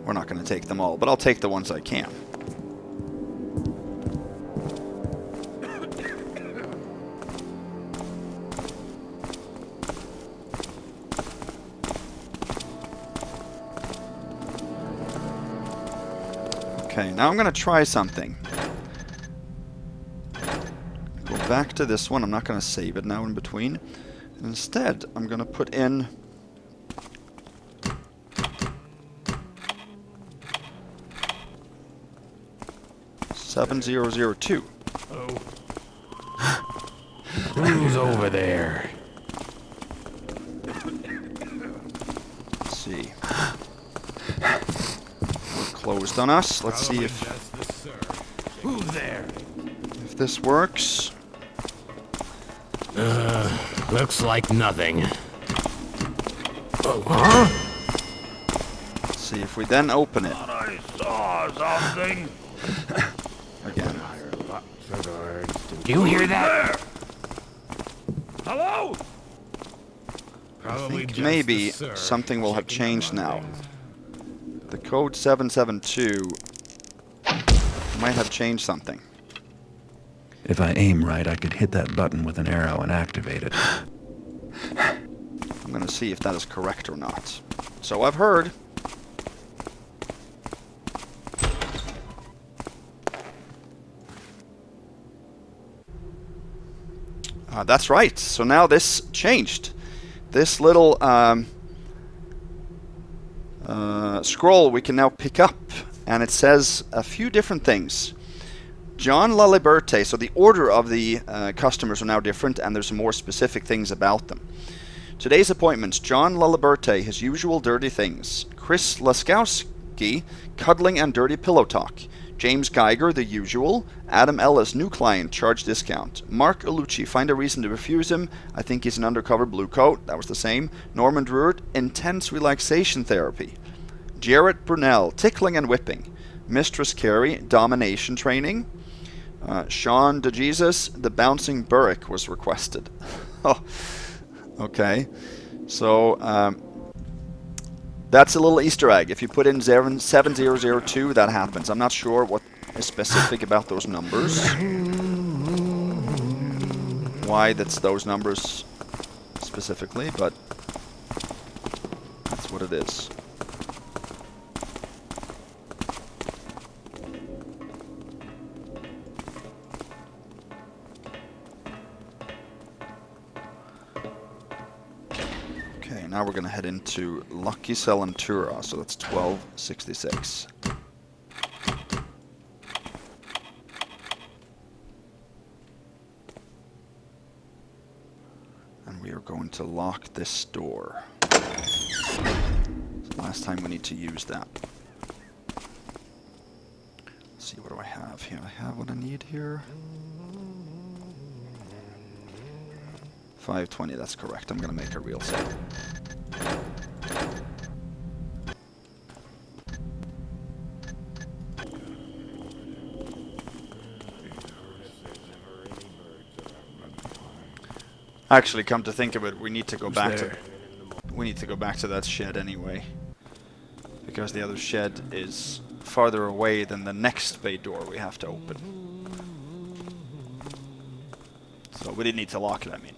A: We're not going to take them all, but I'll take the ones I can. Okay, now I'm going to try something. Go back to this one. I'm not going to save it now in between. Instead, I'm going to put in... $7,002.
D: Oh. Who's over there?
A: Let's see. Closed on us. Let's see if
D: Who's there?
A: if this works.
D: Looks like nothing.
A: Let's see if we then open it
D: I saw something.
A: again.
D: Do you hear that? Hello?
A: I think maybe something will have changed now. The code 772 might have changed something.
B: If I aim right, I could hit that button with an arrow and activate it.
A: I'm going to see if that is correct or not. So I've heard. That's right. So now this changed. This little scroll we can now pick up, and it says a few different things. John Laliberte, so the order of the customers are now different, and there's more specific things about them. Today's appointments: John Laliberte, his usual dirty things. Chris Laskowski, cuddling and dirty pillow talk. James Geiger, the usual. Adam Ellis, new client, charge discount. Mark Alucci, find a reason to refuse him. I think he's an undercover blue coat. That was the same. Norman Druitt, intense relaxation therapy. Jarrett Brunel, tickling and whipping. Mistress Carey, domination training. Sean DeJesus, the bouncing Burrick was requested. Oh, okay. So, that's a little Easter egg. If you put in 7002, that happens. I'm not sure what is specific about those numbers. Why that's those numbers specifically, but that's what it is. Now we're going to head into Lucky Salentura, so that's 1266. And we are going to lock this door. It's the last time we need to use that. Let's see, what do I have here? I have what I need here. 520, that's correct. I'm going to make a real save. Actually, come to think of it, we need to go back to that shed anyway, because the other shed is farther away than the next bay door we have to open. So we didn't need to lock it, I mean.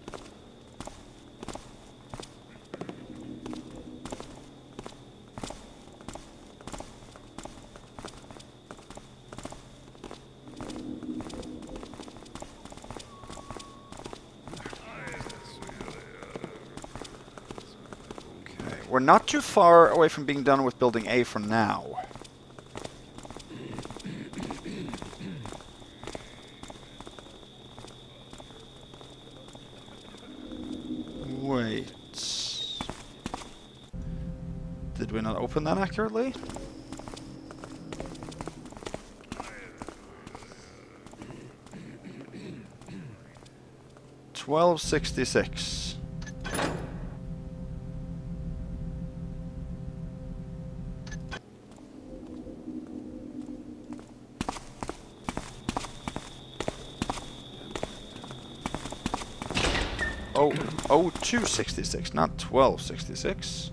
A: We're not too far away from being done with building A for now. Wait. Did we not open that accurately? $12.66. Oh, 0266, not 1266.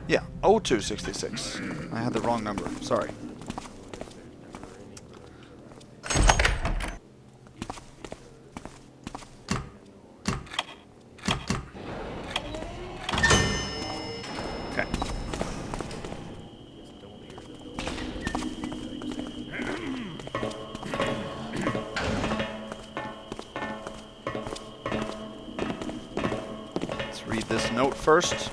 A: Yeah, 0266. I had the wrong number. Sorry. Okay. Let's read this note first.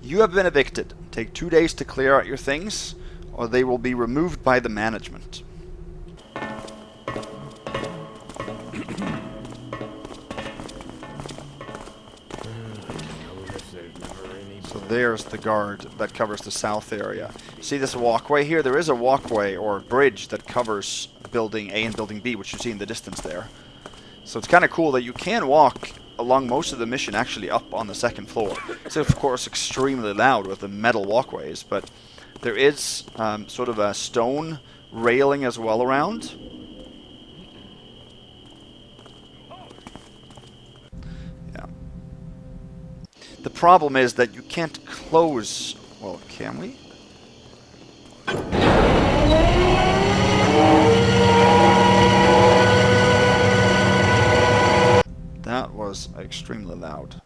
A: You have been evicted. Take 2 days to clear out your things, or they will be removed by the management. So there's the guard that covers the south area. See this walkway here? There is a walkway or bridge that covers building A and building B, which you see in the distance there. So it's kind of cool that you can walk along most of the mission actually up on the second floor. It's of course extremely loud with the metal walkways, but there is sort of a stone railing as well around. Yeah. The problem is that you can't close... Well, can we? That was extremely loud.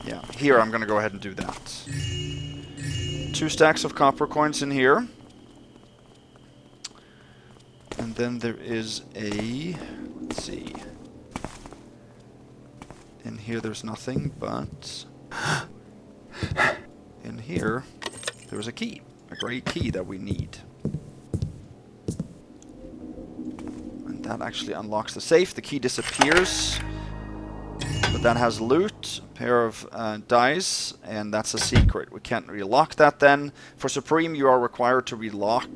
A: Yeah, here I'm gonna go ahead and do that. 2 stacks of copper coins in here. And then there is a... let's see. In here there's nothing, but... in here, there's a key. A great key that we need. And that actually unlocks the safe. The key disappears. But that has loot, a pair of dice, and that's a secret. We can't relock that then. For Supreme, you are required to relock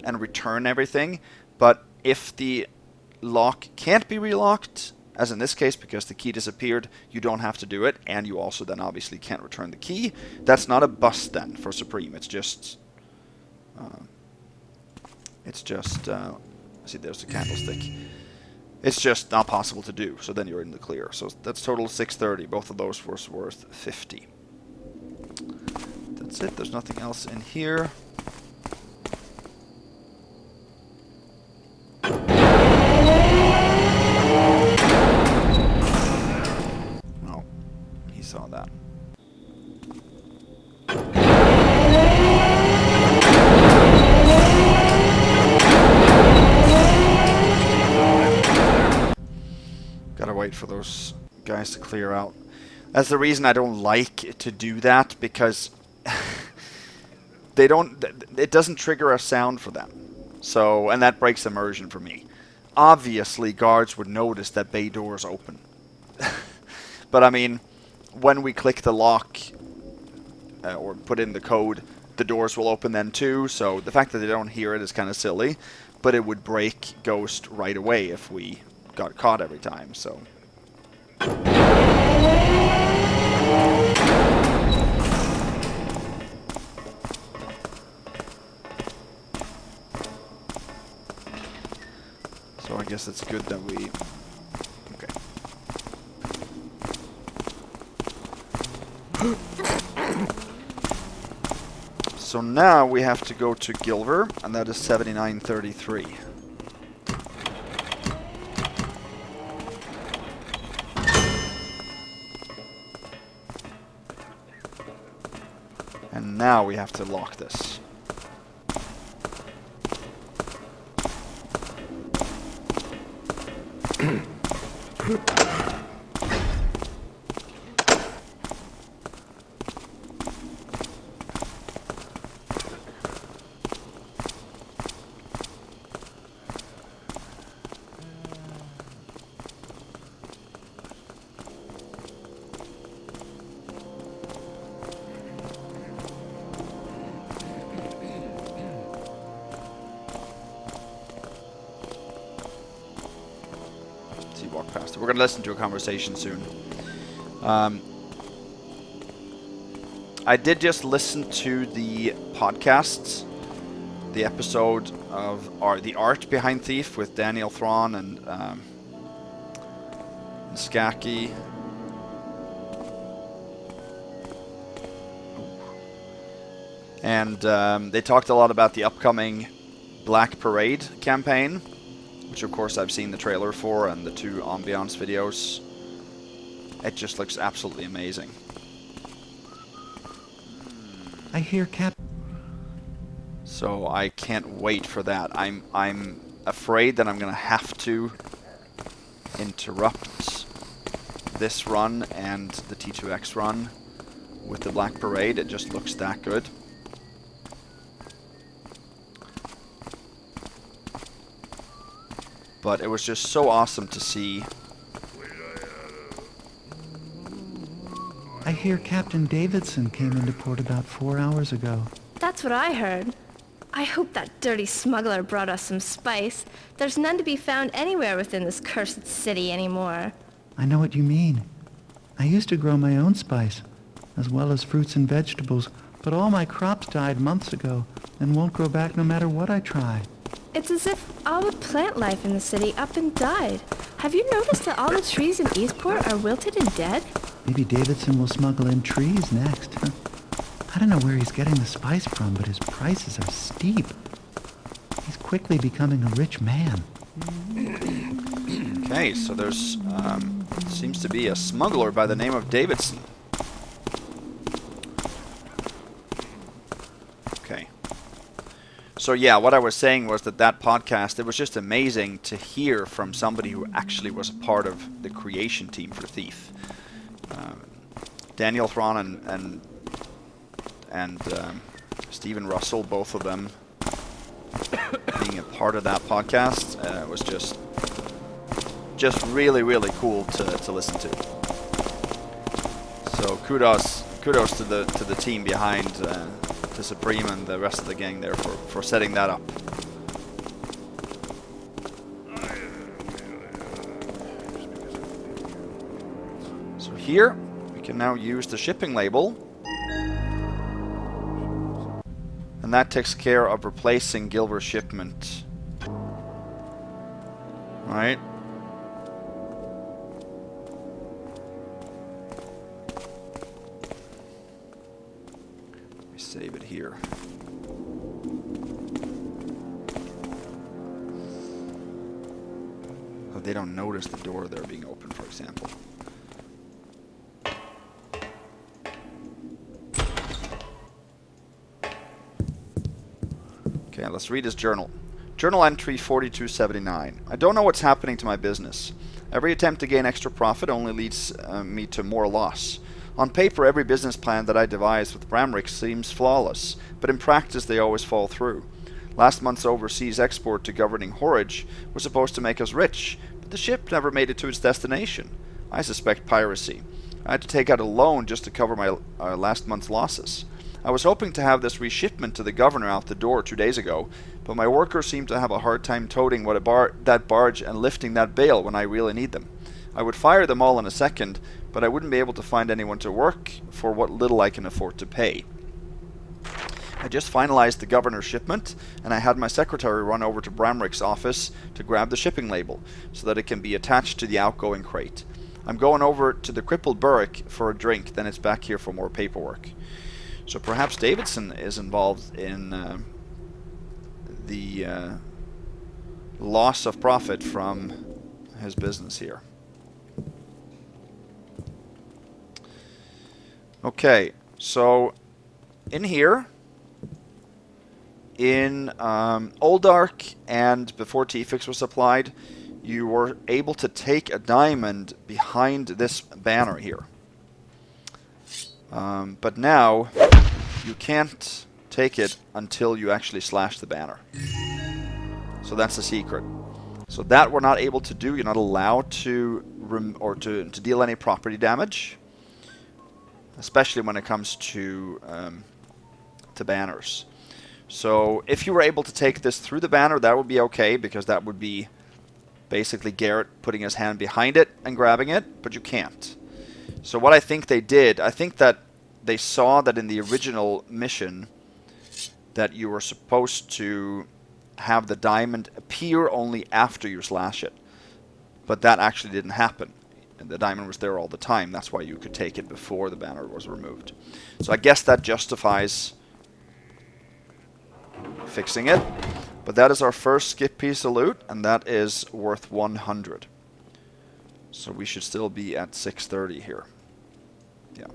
A: and return everything. But if the lock can't be relocked, as in this case, because the key disappeared, you don't have to do it, and you also then obviously can't return the key. That's not a bust then for Supreme. It's just... see, there's the candlestick. It's just not possible to do, so then you're in the clear. So that's total 630. Both of those were worth 50. That's it. There's nothing else in here. Oh, he saw that. Gotta wait for those guys to clear out. That's the reason I don't like to do that, because they don't. It doesn't trigger a sound for them. So, and that breaks immersion for me. Obviously, guards would notice that bay doors open. But I mean, when we click the lock or put in the code, the doors will open then too. So the fact that they don't hear it is kind of silly. But it would break Ghost right away if we got caught every time, so. So I guess it's good that we... Okay. So now we have to go to Gilver, and that is 7933. And now we have to lock this. Walk past it. We're going to listen to a conversation soon. I did just listen to the podcasts, the episode of the art behind Thief with Daniel Thrawn and Skaki. And they talked a lot about the upcoming Black Parade campaign, which of course I've seen the trailer for and the 2 ambiance videos. It just looks absolutely amazing.
G: I hear Cap.
A: So I can't wait for that. I'm afraid that I'm gonna have to interrupt this run and the T2X run with the Black Parade. It just looks that good. But it was just so awesome to see.
G: I hear Captain Davidson came into port about 4 hours ago.
H: That's what I heard. I hope that dirty smuggler brought us some spice. There's none to be found anywhere within this cursed city anymore.
G: I know what you mean. I used to grow my own spice, as well as fruits and vegetables, but all my crops died months ago and won't grow back no matter what I try.
H: It's as if all the plant life in the city up and died. Have you noticed that all the trees in Eastport are wilted and dead?
G: Maybe Davidson will smuggle in trees next. I don't know where he's getting the spice from, but his prices are steep. He's quickly becoming a rich man.
A: Okay, so there's seems to be a smuggler by the name of Davidson. Okay. So yeah, what I was saying was that podcast, it was just amazing to hear from somebody who actually was a part of the creation team for Thief. Daniel Thrawn and Stephen Russell, both of them being a part of that podcast, was just really, really cool to listen to. So kudos to the team behind to Supreme and the rest of the gang there for setting that up. So here we can now use the shipping label, and that takes care of replacing Gilver's shipment. Right. Save it here. So they don't notice the door there being open, for example. Okay, let's read his journal. Journal entry 4279. I don't know what's happening to my business. Every attempt to gain extra profit only leads me to more loss. On paper, every business plan that I devise with Bramrick seems flawless, but in practice they always fall through. Last month's overseas export to governing Horridge was supposed to make us rich, but the ship never made it to its destination. I suspect piracy. I had to take out a loan just to cover my last month's losses. I was hoping to have this reshipment to the governor out the door 2 days ago, but my workers seem to have a hard time toting that barge and lifting that bale when I really need them. I would fire them all in a second, but I wouldn't be able to find anyone to work for what little I can afford to pay. I just finalized the governor's shipment, and I had my secretary run over to Bramrick's office to grab the shipping label, so that it can be attached to the outgoing crate. I'm going over to the crippled Burrick for a drink, then it's back here for more paperwork. So perhaps Davidson is involved in the loss of profit from his business here. Okay, so in here, in NewDark and before T-Fix was applied, you were able to take a diamond behind this banner here. But now, you can't take it until you actually slash the banner. So that's the secret. So that we're not able to do. You're not allowed to deal any property damage, especially when it comes to banners. So if you were able to take this through the banner, that would be okay, because that would be basically Garrett putting his hand behind it and grabbing it, but you can't. So what I think they did, I think that they saw that in the original mission that you were supposed to have the diamond appear only after you slash it. But that actually didn't happen. And the diamond was there all the time. That's why you could take it before the banner was removed. So I guess that justifies fixing it. But that is our first skip piece of loot, and that is worth 100. So we should still be at 630 here. Yeah.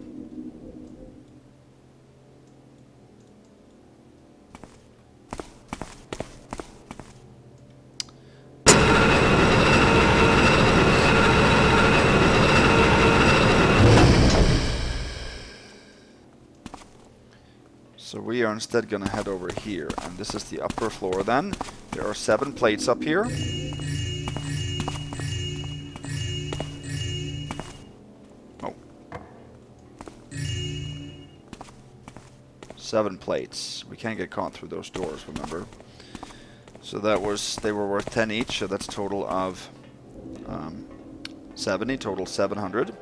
A: So we are instead going to head over here, and this is the upper floor then. There are 7 plates up here. Oh. 7 plates. We can't get caught through those doors, remember? So that was, they were worth 10 each, so that's a total of 70, total 700.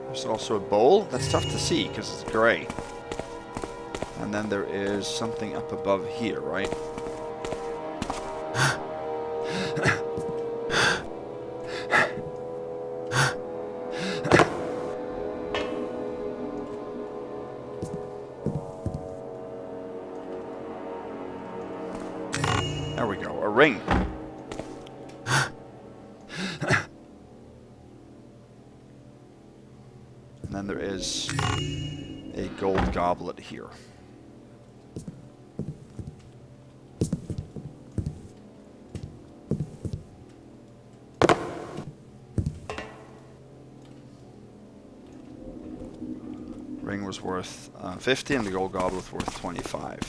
A: There's also a bowl. That's tough to see because it's gray. And then there is something up above here, right? There we go, a ring. And then there is a gold goblet here. Ring was worth 50 and the gold goblet worth 25.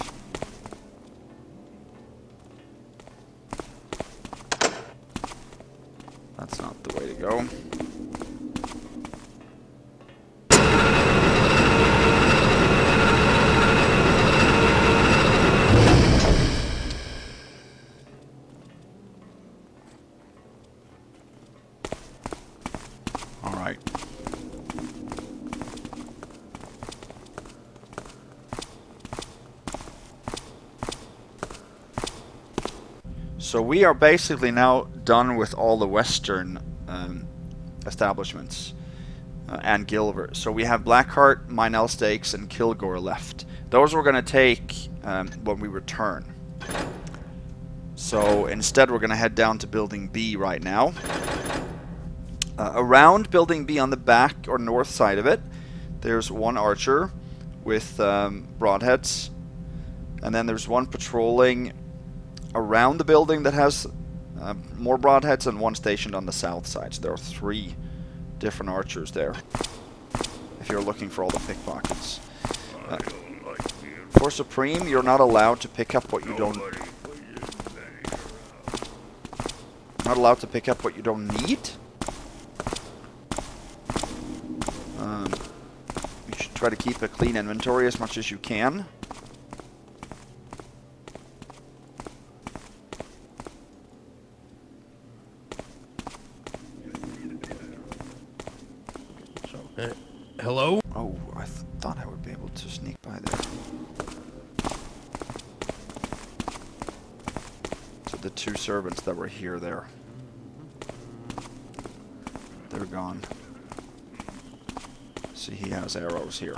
A: That's not the way to go. So we are basically now done with all the western establishments and Gilver. So we have Blackheart, Minell Stakes, and Kilgore left. Those we're going to take when we return. So instead we're going to head down to Building B right now. Around Building B on the back or north side of it, there's one archer with broadheads. And then there's one patrolling around the building that has more broadheads, and one stationed on the south side. So there are 3 different archers there if you're looking for all the pickpockets. For Supreme, you're not allowed to pick up what you don't need. You should try to keep a clean inventory as much as you can.
I: Hello?
A: Oh, I thought I would be able to sneak by there. So the 2 servants that were here there. They're gone. See, he has arrows here.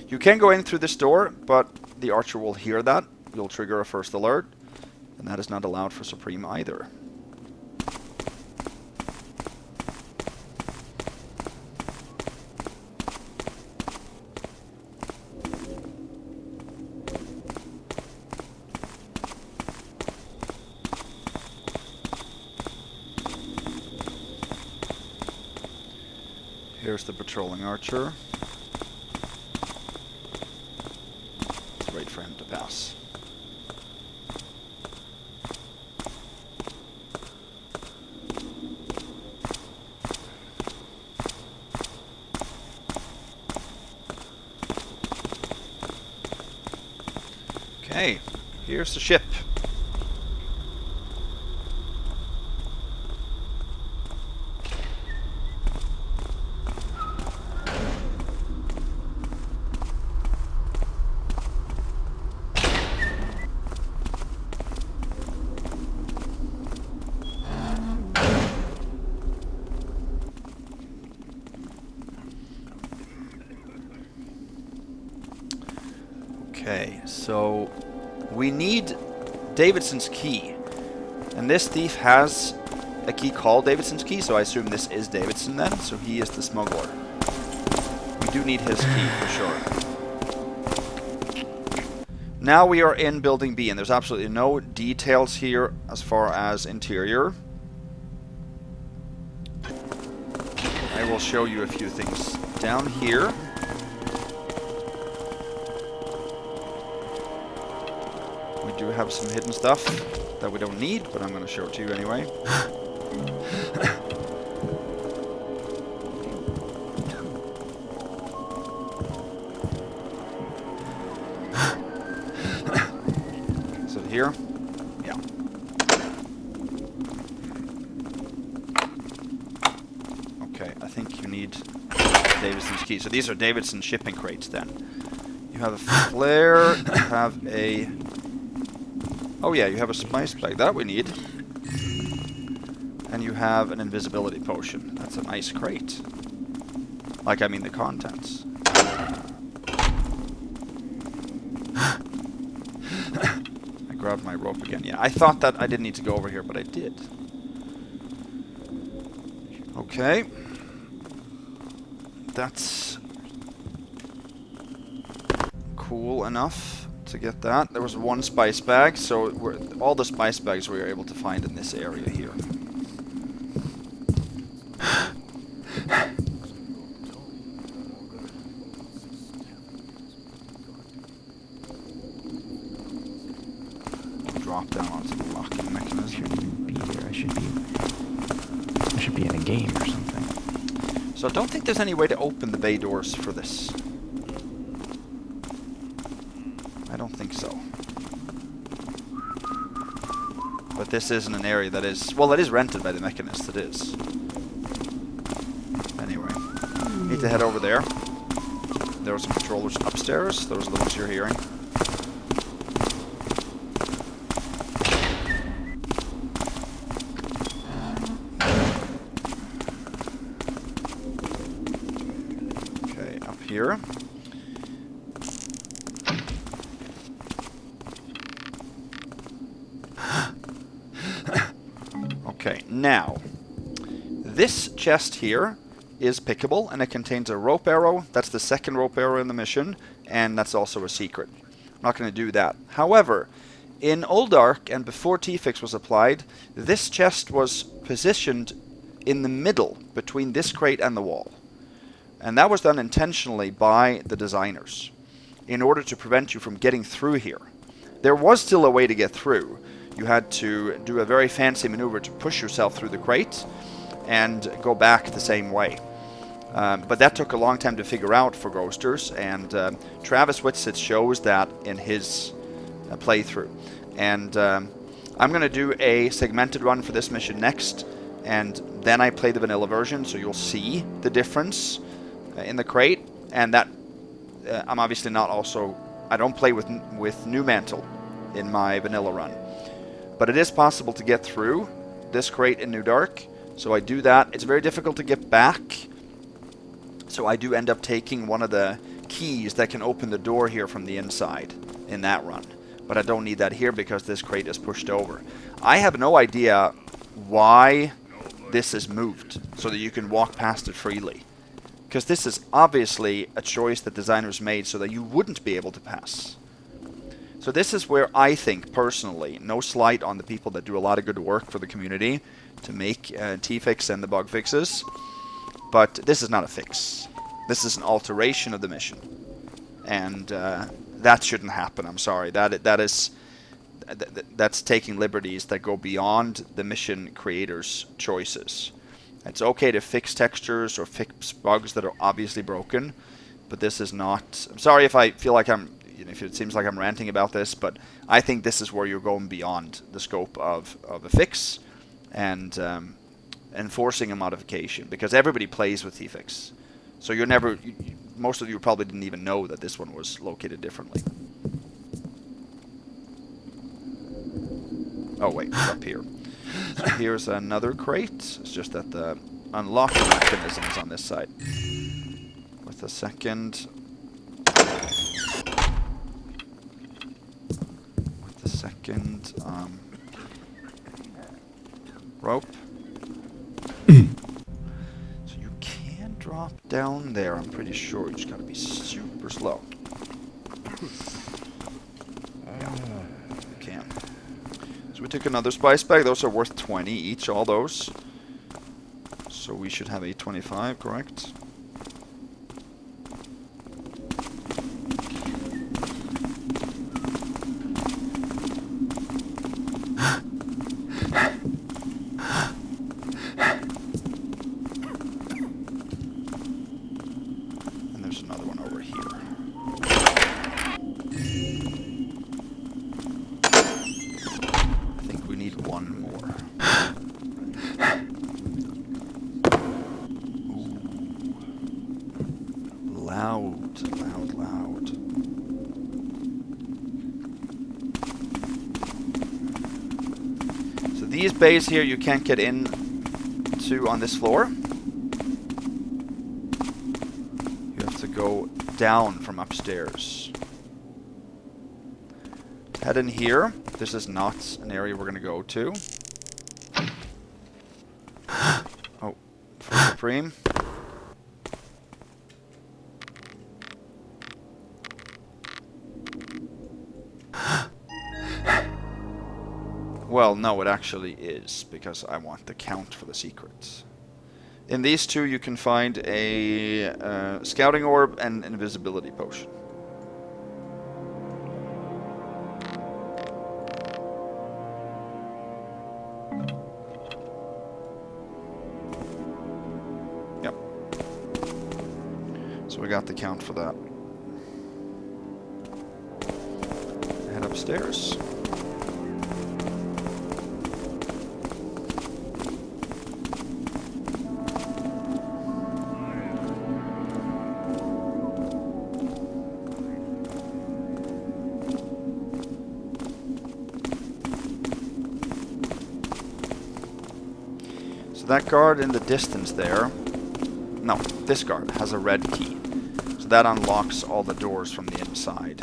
A: You can go in through this door, but the archer will hear that. You'll trigger a first alert, and that is not allowed for Supreme either. There's the patrolling archer. Let's wait for him to pass. Okay, here's the ship. Okay, so we need Davidson's key. And this thief has a key called Davidson's key, so I assume this is Davidson then, so he is the smuggler. We do need his key for sure. Now we are in Building B, and there's absolutely no details here as far as interior. I will show you a few things down here. We do have some hidden stuff that we don't need, but I'm going to show it to you anyway. Is it here? Yeah. Okay, I think you need Davidson's key. So these are Davidson shipping crates then. You have a flare, you have a... Oh yeah, you have a spice bag. That we need. And you have an invisibility potion. That's a nice crate. Like, I mean the contents. I grabbed my rope again. Yeah, I thought that I didn't need to go over here, but I did. Okay. That's cool enough to get that. There was one spice bag, so all the spice bags we were able to find in this area here. Drop down onto the locking mechanism.
E: Shouldn't be there. I should be in a game or something.
A: So I don't think there's any way to open the bay doors for this. I don't think so. But this isn't an area that is... Well, it is rented by the mechanist, it is. Anyway. Need to head over there. There are some controllers upstairs. Those are the ones you're hearing. Okay, up here. Okay, now, this chest here is pickable, and it contains a rope arrow. That's the second rope arrow in the mission, and that's also a secret. I'm not going to do that. However, in NewDark, and before T-Fix was applied, this chest was positioned in the middle between this crate and the wall. And that was done intentionally by the designers in order to prevent you from getting through here. There was still a way to get through. You had to do a very fancy maneuver to push yourself through the crate and go back the same way. But that took a long time to figure out for Ghosters, and Travis Whitsitt shows that in his playthrough. And I'm going to do a segmented run for this mission next, and then I play the vanilla version, so you'll see the difference in the crate. And that I'm obviously not also... I don't play with New Mantle in my vanilla run. But it is possible to get through this crate in NewDark, so I do that. It's very difficult to get back, so I do end up taking one of the keys that can open the door here from the inside in that run. But I don't need that here because this crate is pushed over. I have no idea why this is moved so that you can walk past it freely. Because this is obviously a choice that designers made so that you wouldn't be able to pass. So this is where I think, personally, no slight on the people that do a lot of good work for the community to make T-Fix and the bug fixes, But this is not a fix. This is an alteration of the mission. And that shouldn't happen, I'm sorry. That's taking liberties that go beyond the mission creator's choices. It's okay to fix textures or fix bugs that are obviously broken, but this is not... I'm sorry if I feel like if it seems like I'm ranting about this, but I think this is where you're going beyond the scope of a fix and enforcing a modification, because everybody plays with T-Fix. So you're never... most of you probably didn't even know that this one was located differently. Oh wait, it's up here. So here's another crate. It's just that the unlocking mechanism is on this side. With the second... rope. So you can drop down there, I'm pretty sure. You just gotta be super slow. Yeah, you can. So we took another spice bag. Those are worth 20 each, all those. So we should have 825, correct? These bays here you can't get in to on this floor. You have to go down from upstairs. Head in here. This is not an area we're going to go to. Oh, for Supreme. Well, no, it actually is, because I want the count for the secrets. In these two, you can find a scouting orb and an invisibility potion. Yep. So we got the count for that. Head upstairs. That guard in the distance there, no, this guard has a red key. So that unlocks all the doors from the inside.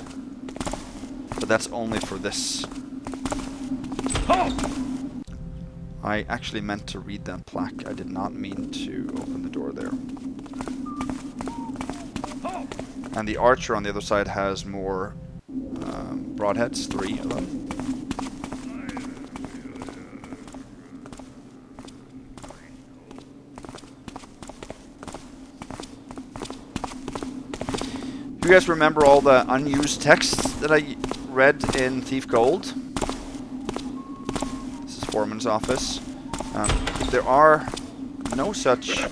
A: But that's only for this. Oh! I actually meant to read that plaque. I did not mean to open the door there. And the archer on the other side has more broadheads, 3 of them. You guys remember all the unused texts that I read in Thief Gold? This is Foreman's office. There are no such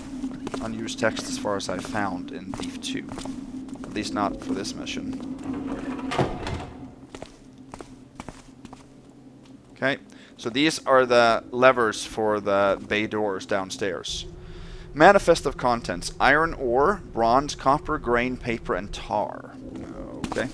A: unused texts as far as I found in Thief 2. At least not for this mission. Okay, so these are the levers for the bay doors downstairs. Manifest of contents: iron ore, bronze, copper, grain, paper, and tar. Okay.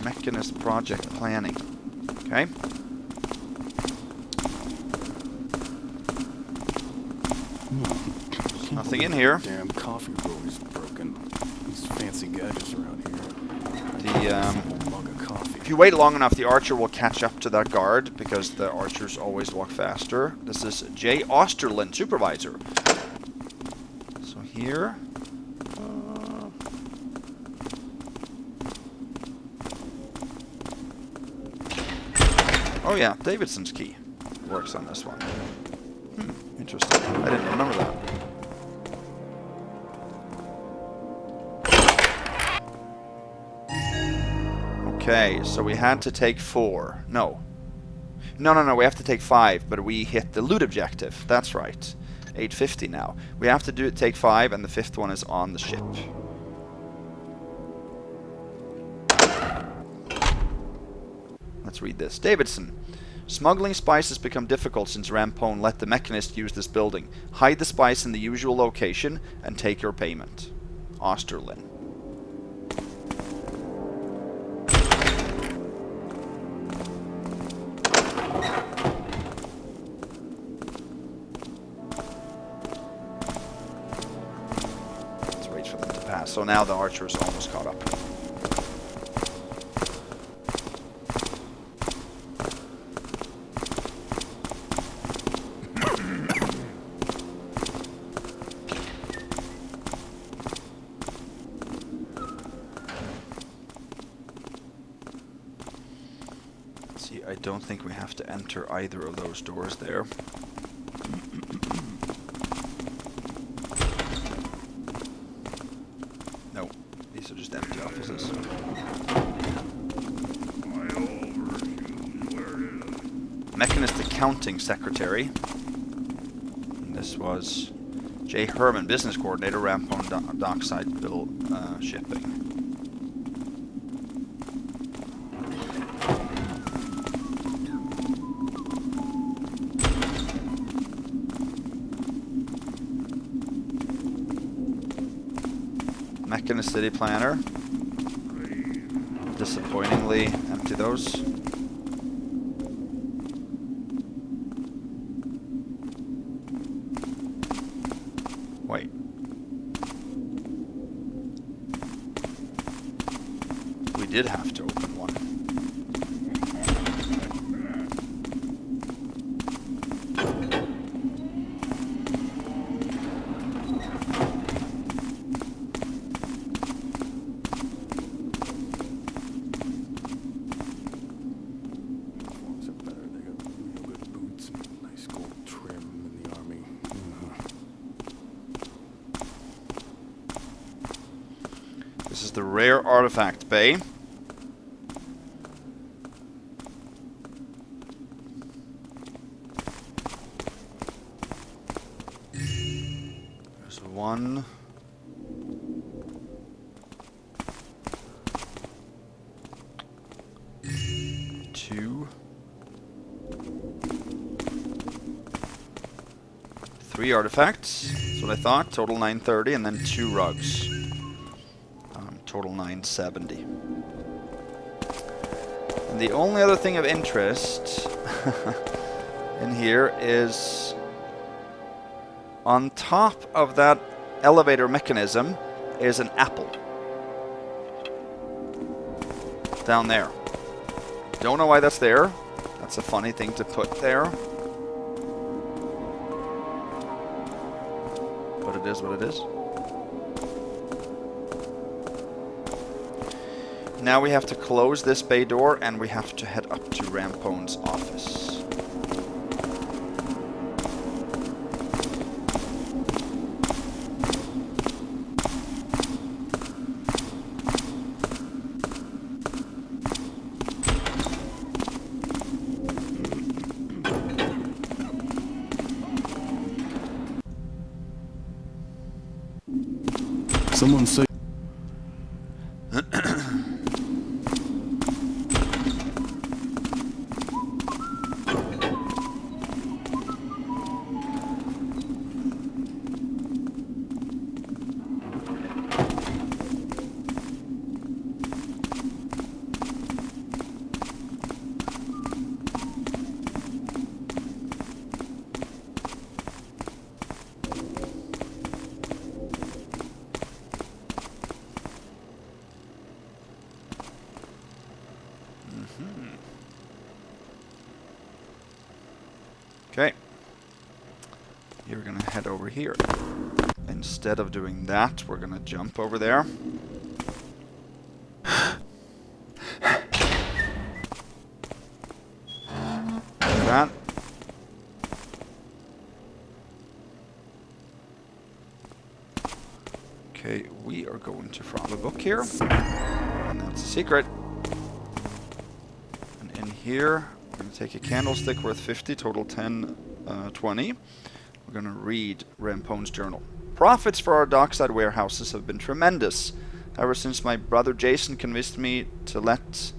A: Mechanist project planning. Okay. Nothing in here.
F: Damn coffee brewer is broken. These fancy gadgets around here.
A: If you wait long enough, the archer will catch up to that guard, because the archers always walk faster. This is J. Osterland, supervisor. So here... Oh yeah, Davidson's key works on this one. Interesting. I didn't remember that. Okay, so we had to take 4. No, we have to take 5, but we hit the loot objective. That's right. 850 now. We have to take 5, and the 5th one is on the ship. Let's read this. Davidson. Smuggling spice has become difficult since Rampone let the Mechanist use this building. Hide the spice in the usual location and take your payment. Osterlin. Let's wait for them to pass. So now the archer's almost caught up. I don't think we have to enter either of those doors there. No, these are just empty offices. Mechanist Accounting Secretary. And this was J. Herman, Business Coordinator, Rampone Dockside Bill Shipping. Mechanist City Planner. Disappointingly empty those. Wait. We did have to open one. This is the rare artifact bay. There's 1. 2. 3 artifacts. That's what I thought. Total 930, and then 2 rugs. Total 970. And the only other thing of interest in here is on top of that elevator mechanism is an apple. Down there. Don't know why that's there. That's a funny thing to put there. But it is what it is. Now we have to close this bay door and we have to head up to Rampone's office.
F: Someone say...
A: Okay. You're gonna head over here. Instead of doing that, we're gonna jump over there. that. Okay, we are going to front a book here. And that's a secret. And in here, we're going to take a candlestick worth 50, total 10, 20. We're going to read Rampone's journal. Profits for our dockside warehouses have been tremendous. Ever since my brother Jason convinced me to let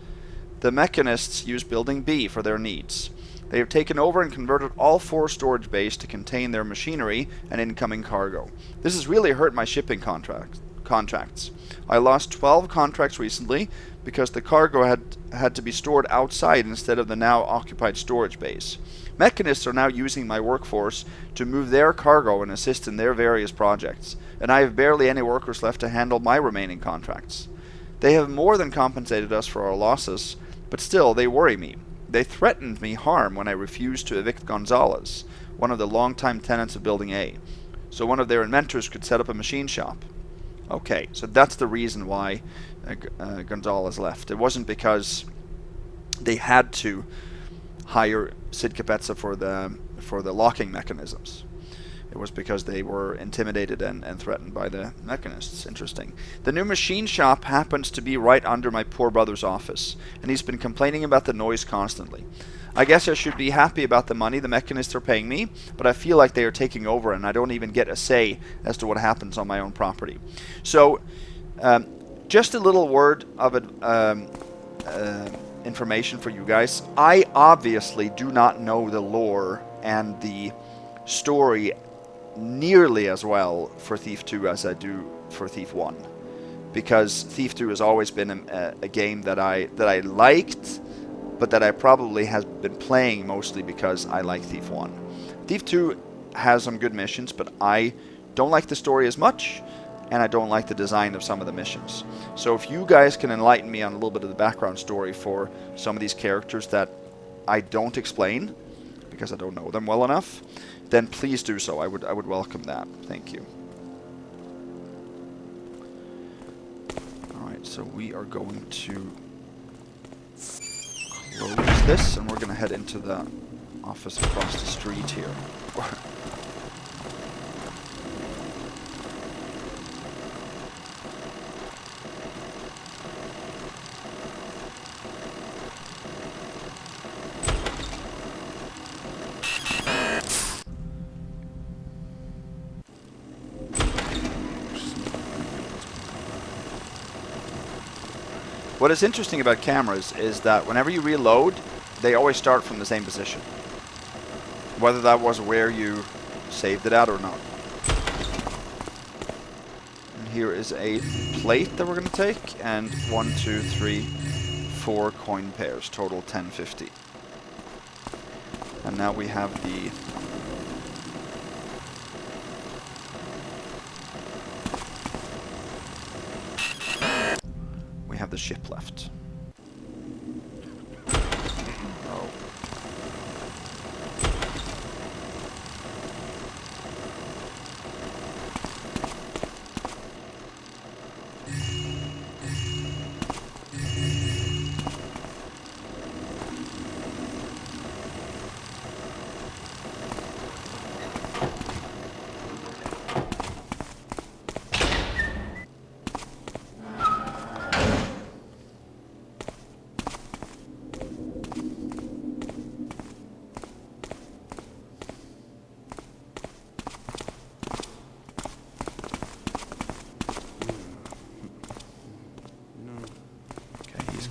A: the mechanists use Building B for their needs. They have taken over and converted all 4 storage bays to contain their machinery and incoming cargo. This has really hurt my shipping contracts. I lost 12 contracts recently because the cargo had to be stored outside instead of the now occupied storage bays. Mechanists are now using my workforce to move their cargo and assist in their various projects, and I have barely any workers left to handle my remaining contracts. They have more than compensated us for our losses, but still they worry me. They threatened me harm when I refused to evict Gonzalez, one of the longtime tenants of Building A, so one of their inventors could set up a machine shop. Okay, so that's the reason why Gonzalez left. It wasn't because they had to hire Sid Capezza for the locking mechanisms. It was because they were intimidated and threatened by the mechanists. Interesting. The new machine shop happens to be right under my poor brother's office, and he's been complaining about the noise constantly. I guess I should be happy about the money the mechanists are paying me, but I feel like they are taking over and I don't even get a say as to what happens on my own property. So, just a little word of information for you guys. I obviously do not know the lore and the story nearly as well for Thief 2 as I do for Thief 1, because Thief 2 has always been a game that I liked, but that I probably has been playing mostly because I like Thief 1. Thief 2 has some good missions, but I don't like the story as much, and I don't like the design of some of the missions. So if you guys can enlighten me on a little bit of the background story for some of these characters that I don't explain, because I don't know them well enough, then please do so. I would welcome that. Thank you. Alright, so we are going to close this, and we're going to head into the office across the street here. What is interesting about cameras is that whenever you reload, they always start from the same position. Whether that was where you saved it at or not. And here is a plate that we're going to take, and 1, 2, 3, 4 coin pairs, total 1050. And now we have the ship left. Oh.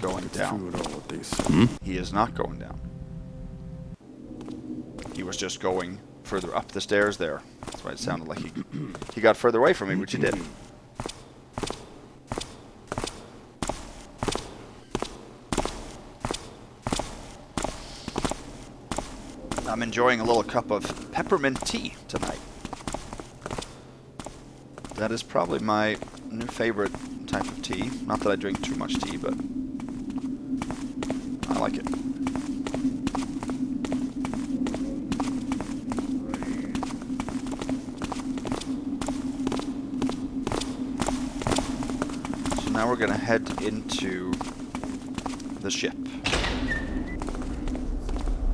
A: Going down. He is not going down. He was just going further up the stairs there. That's why it sounded like he got further away from me, which he did. I'm enjoying a little cup of peppermint tea tonight. That is probably my new favorite type of tea. Not that I drink too much tea, but I like it. So now we're going to head into the ship.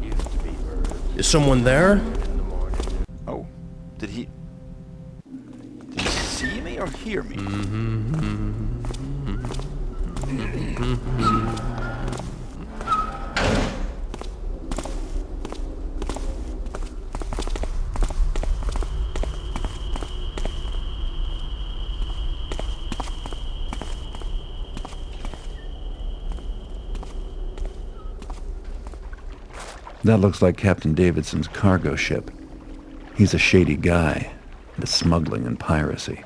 D: Used to be bird.
I: Is someone there?
A: Oh, did he see me or hear me?
B: That looks like Captain Davidson's cargo ship. He's a shady guy into smuggling and piracy.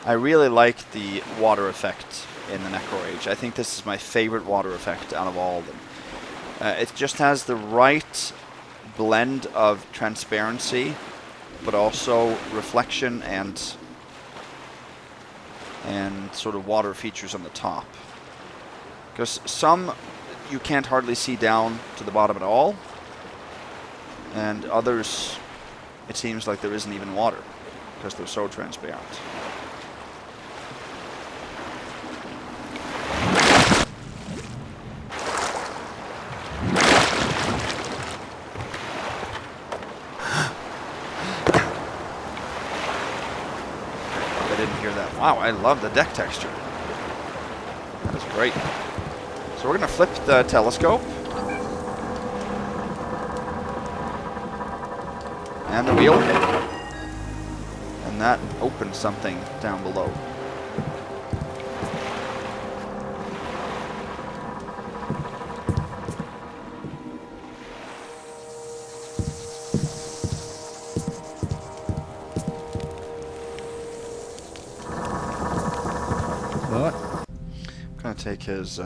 A: I really like the water effect in the Necro Age. I think this is my favorite water effect out of all of them. It just has the right blend of transparency, but also reflection and sort of water features on the top. Because some you can't hardly see down to the bottom at all, and others it seems like there isn't even water because they're so transparent. Wow, I love the deck texture. That's great. So we're going to flip the telescope. And the wheel. And that opens something down below. Take his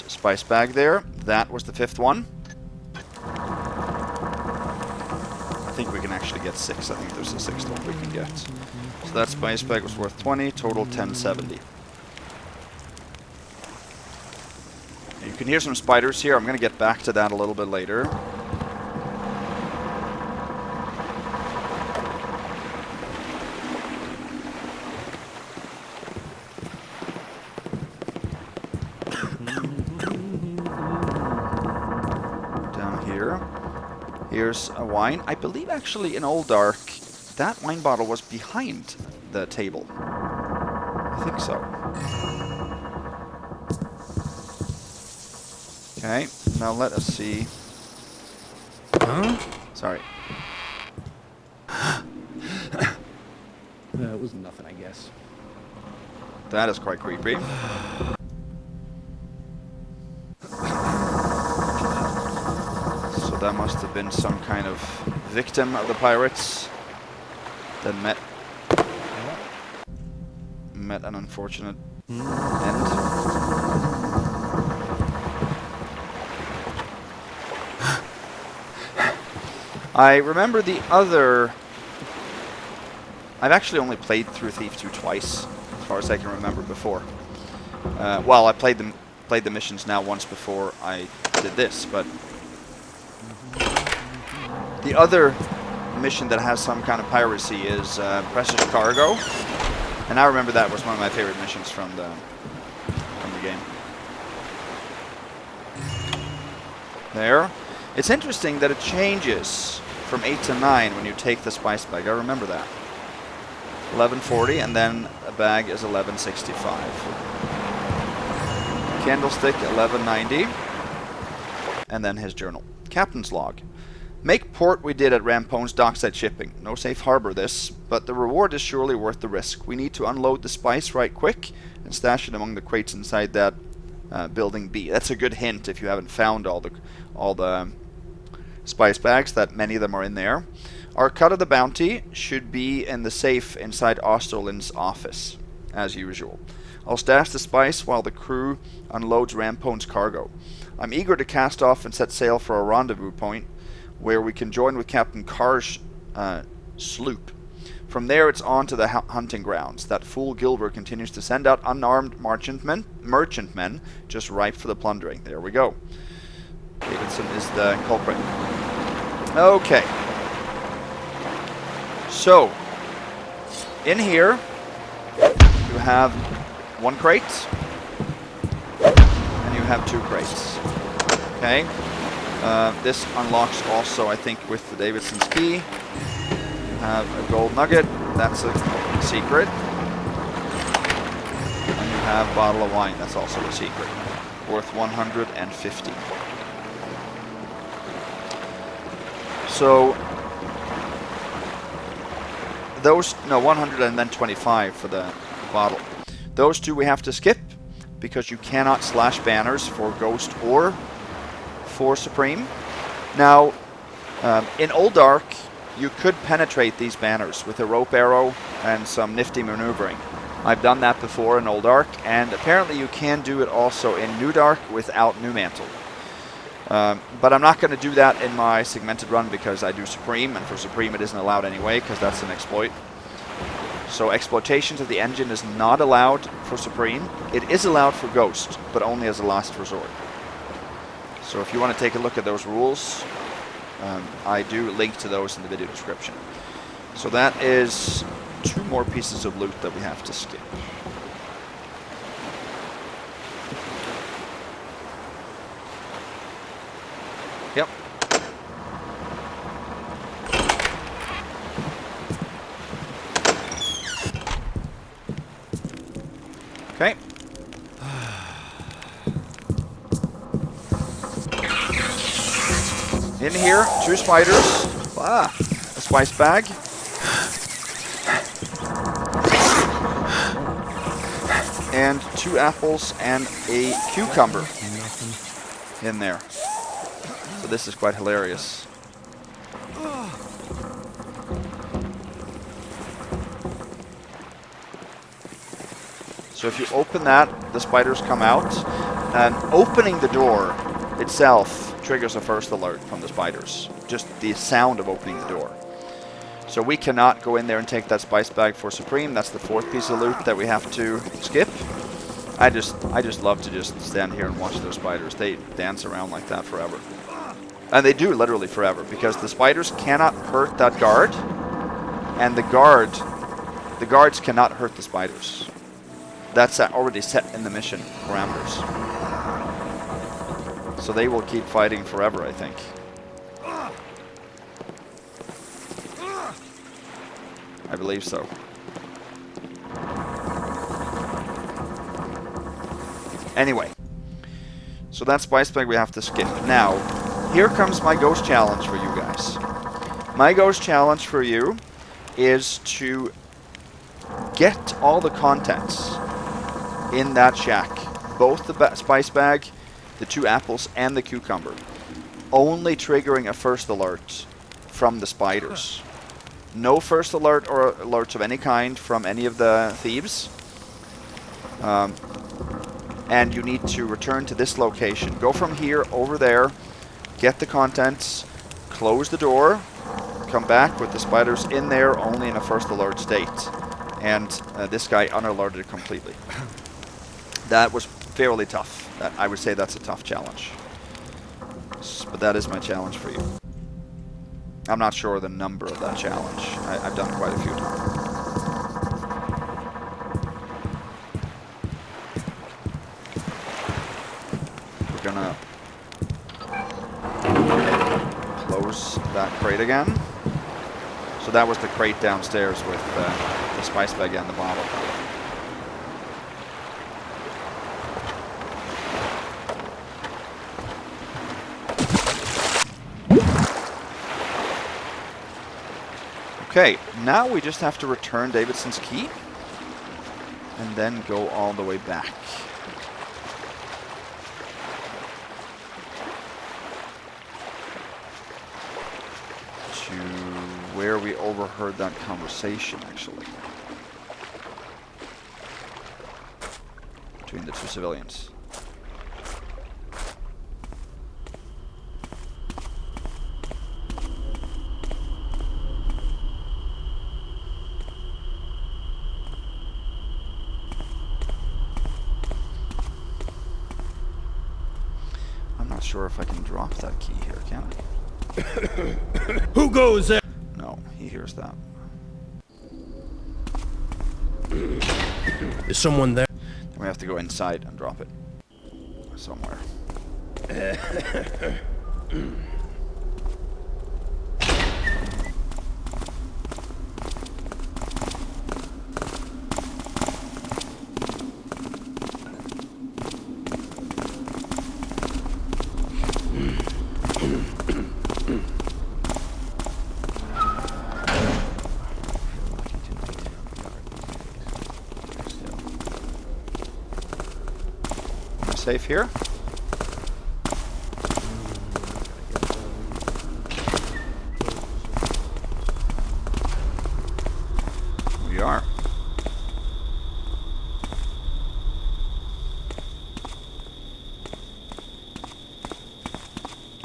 A: spice bag there. That was the 5th one. I think we can actually get 6. I think there's a 6th one we can get. So that spice bag was worth 20, total 1070. You can hear some spiders here. I'm going to get back to that a little bit later. Down here. Here's a wine. I believe actually in Old Dark, that wine bottle was behind the table. I think so. Okay, now let us see.
I: Huh?
A: Sorry.
C: That was nothing, I guess.
A: That is quite creepy. So that must have been some kind of victim of the pirates that met an unfortunate end. I remember the other... I've actually only played through Thief 2 twice, as far as I can remember before. Well, I played the missions now once before I did this, but... The other mission that has some kind of piracy is Precious Cargo. And I remember that was one of my favorite missions from the game. There. It's interesting that it changes from 8 to 9 when you take the spice bag. I remember that. 1140, and then a bag is 1165. Candlestick 1190, and then his journal. Captain's log. Make port we did at Rampone's dockside shipping. No safe harbor this, but the reward is surely worth the risk. We need to unload the spice right quick and stash it among the crates inside that building B. That's a good hint if you haven't found all the spice bags, that many of them are in there. Our cut of the bounty should be in the safe inside Osterlin's office, as usual. I'll stash the spice while the crew unloads Rampone's cargo. I'm eager to cast off and set sail for a rendezvous point where we can join with Captain Carr's sloop. From there, it's on to the hunting grounds. That fool Gilbert continues to send out unarmed merchantmen, just ripe for the plundering. There we go. Davidson is the culprit. Okay. So, in here, you have 1 crate, and you have 2 crates. Okay. This unlocks also, I think, with the Davidson's key. You have a gold nugget. That's a secret. And you have a bottle of wine. That's also a secret. Worth 150. So, those, no, 125 for the bottle. Those 2 we have to skip, because you cannot slash banners for Ghost or for Supreme. Now, in Old Dark, you could penetrate these banners with a rope arrow and some nifty maneuvering. I've done that before in Old Dark, and apparently you can do it also in NewDark without New Mantle. But I'm not going to do that in my segmented run because I do Supreme, and for Supreme it isn't allowed anyway because that's an exploit. So exploitation of the engine is not allowed for Supreme. It is allowed for Ghost, but only as a last resort. So if you want to take a look at those rules, I do link to those in the video description. So that is 2 more pieces of loot that we have to skip. Yep. Okay. In here, 2 spiders. A spice bag. And 2 apples and a cucumber in there. So this is quite hilarious. So if you open that, the spiders come out. And opening the door itself triggers a first alert from the spiders. Just the sound of opening the door. So we cannot go in there and take that spice bag for Supreme. That's the 4th piece of loot that we have to skip. I just love to just stand here and watch those spiders. They dance around like that forever. And they do literally forever, because the spiders cannot hurt that guard, and the guards cannot hurt the spiders. That's already set in the mission parameters. So they will keep fighting forever, I think. I believe so. Anyway, so that spice bag we have to skip. Now, here comes my ghost challenge for you guys. My ghost challenge for you is to get all the contents in that shack. Both the spice bag, the 2 apples, and the cucumber. Only triggering a first alert from the spiders. No first alert or alerts of any kind from any of the thieves. And you need to return to this location. Go from here over there, get the contents, close the door, come back with the spiders in there only in a first alert state. And this guy unalerted completely. That was fairly tough. I would say that's a tough challenge. But that is my challenge for you. I'm not sure the number of that challenge. I've done quite a few times. We're gonna close that crate again. So that was the crate downstairs with the spice bag and the bottle. Okay, now we just have to return Davidson's key and then go all the way back. To where we overheard that conversation, actually. Between the 2 civilians. sure if I can drop that key here, can I?
I: Who goes there?
A: No, he hears that.
I: Is someone there?
A: Then we have to go inside and drop it somewhere. Safe here. We are.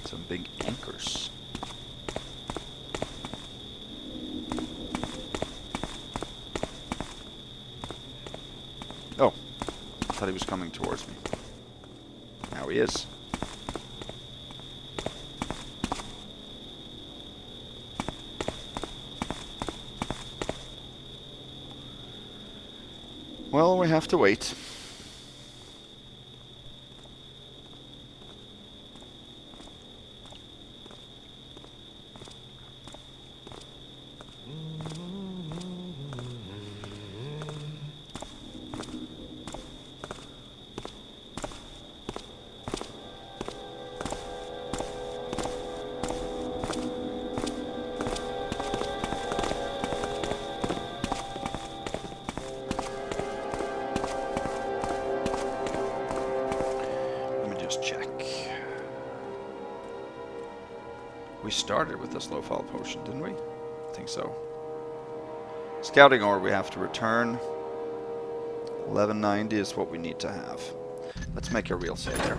A: Some big anchors. Oh, I thought he was coming towards me. Now he is. Well, we have to wait. We started with this low-fall potion, didn't we? I think so. Scouting ore we have to return. 1190 is what we need to have. Let's make a real save there.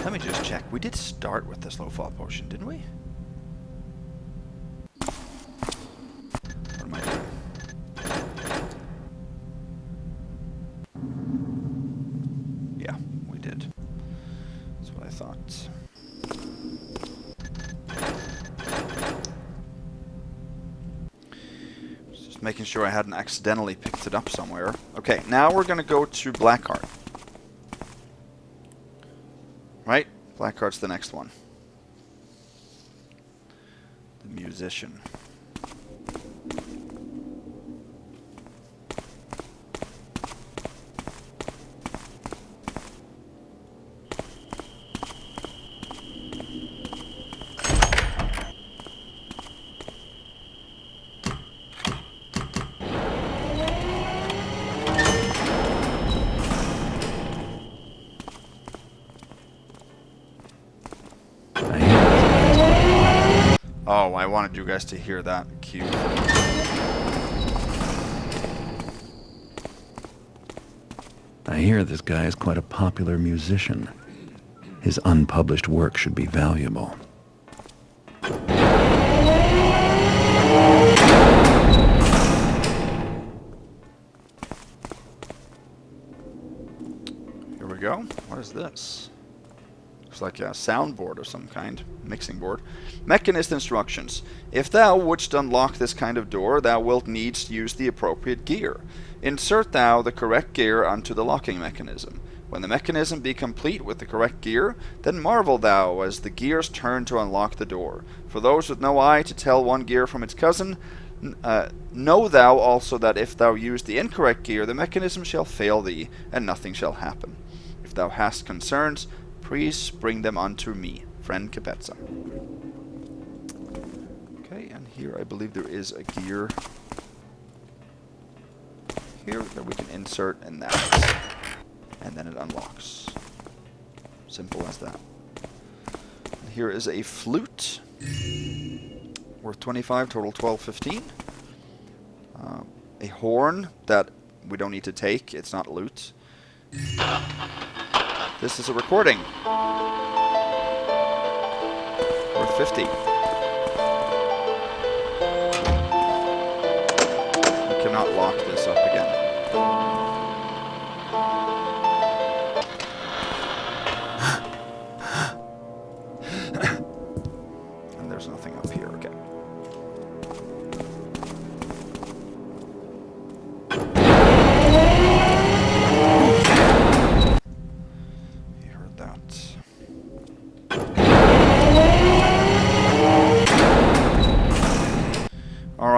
A: Let me just check. We did start with this low-fall potion, didn't we? What am I doing? Yeah, we did. That's what I thought. Just making sure I hadn't accidentally picked it up somewhere. Okay, now we're going to go to Blackheart. Right? Blackheart's the next one. The musician. Oh, I wanted you guys to hear that cue.
B: I hear this guy is quite a popular musician. His unpublished work should be valuable.
A: Here we go. What is this? Looks like a soundboard of some kind. Mixing board. Mechanist instructions. If thou wouldst unlock this kind of door, thou wilt needs use the appropriate gear. Insert thou the correct gear unto the locking mechanism. When the mechanism be complete with the correct gear, then marvel thou as the gears turn to unlock the door. For those with no eye to tell one gear from its cousin, know thou also that if thou use the incorrect gear, the mechanism shall fail thee, and nothing shall happen. If thou hast concerns, please bring them unto me, friend Capezza. Okay, and here I believe there is a gear here that we can insert in that. And then it unlocks. Simple as that. And here is a flute. Worth 25, total 12.15. A horn that we don't need to take. It's not loot. This is a recording. Worth 50. We cannot lock this up again.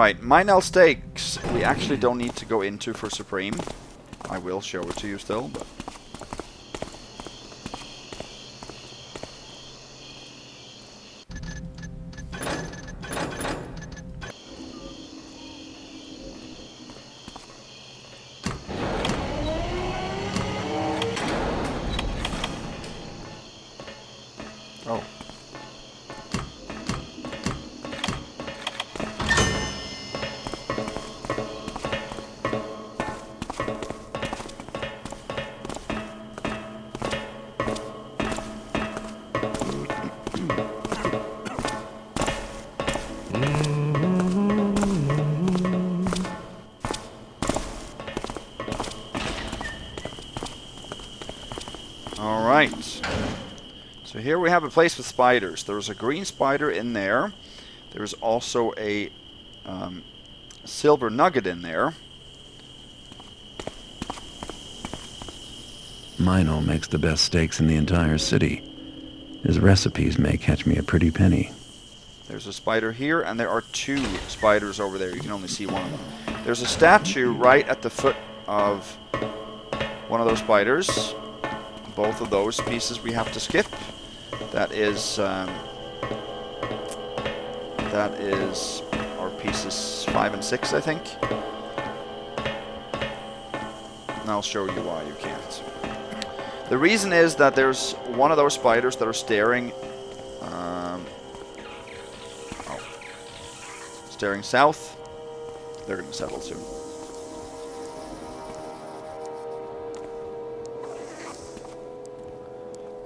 A: Alright, Minel Stakes we actually don't need to go into for Supreme. I will show it to you still, but... Oh. Alright. So here we have a place with spiders. There's a green spider in there. There's also a silver nugget in there.
B: Mino makes the best steaks in the entire city. His recipes may catch me a pretty penny.
A: There's a spider here, and there are 2 spiders over there. You can only see one of them. There's a statue right at the foot of one of those spiders. Both of those pieces we have to skip. That is our pieces 5 and 6, I think. And I'll show you why you can't. The reason is that there's one of those spiders that are staring staring south. They're going to settle soon.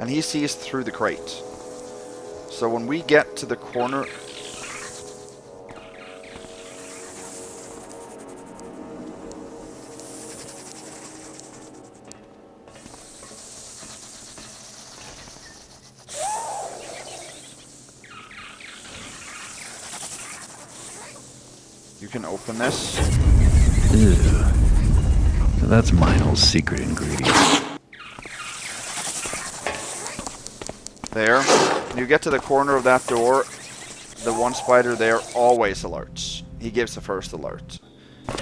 A: And he sees through the crate. So when we get to the corner... You can open this.
B: Ew. So that's Mino's secret ingredient.
A: There. When you get to the corner of that door, the one spider there always alerts. He gives the first alert.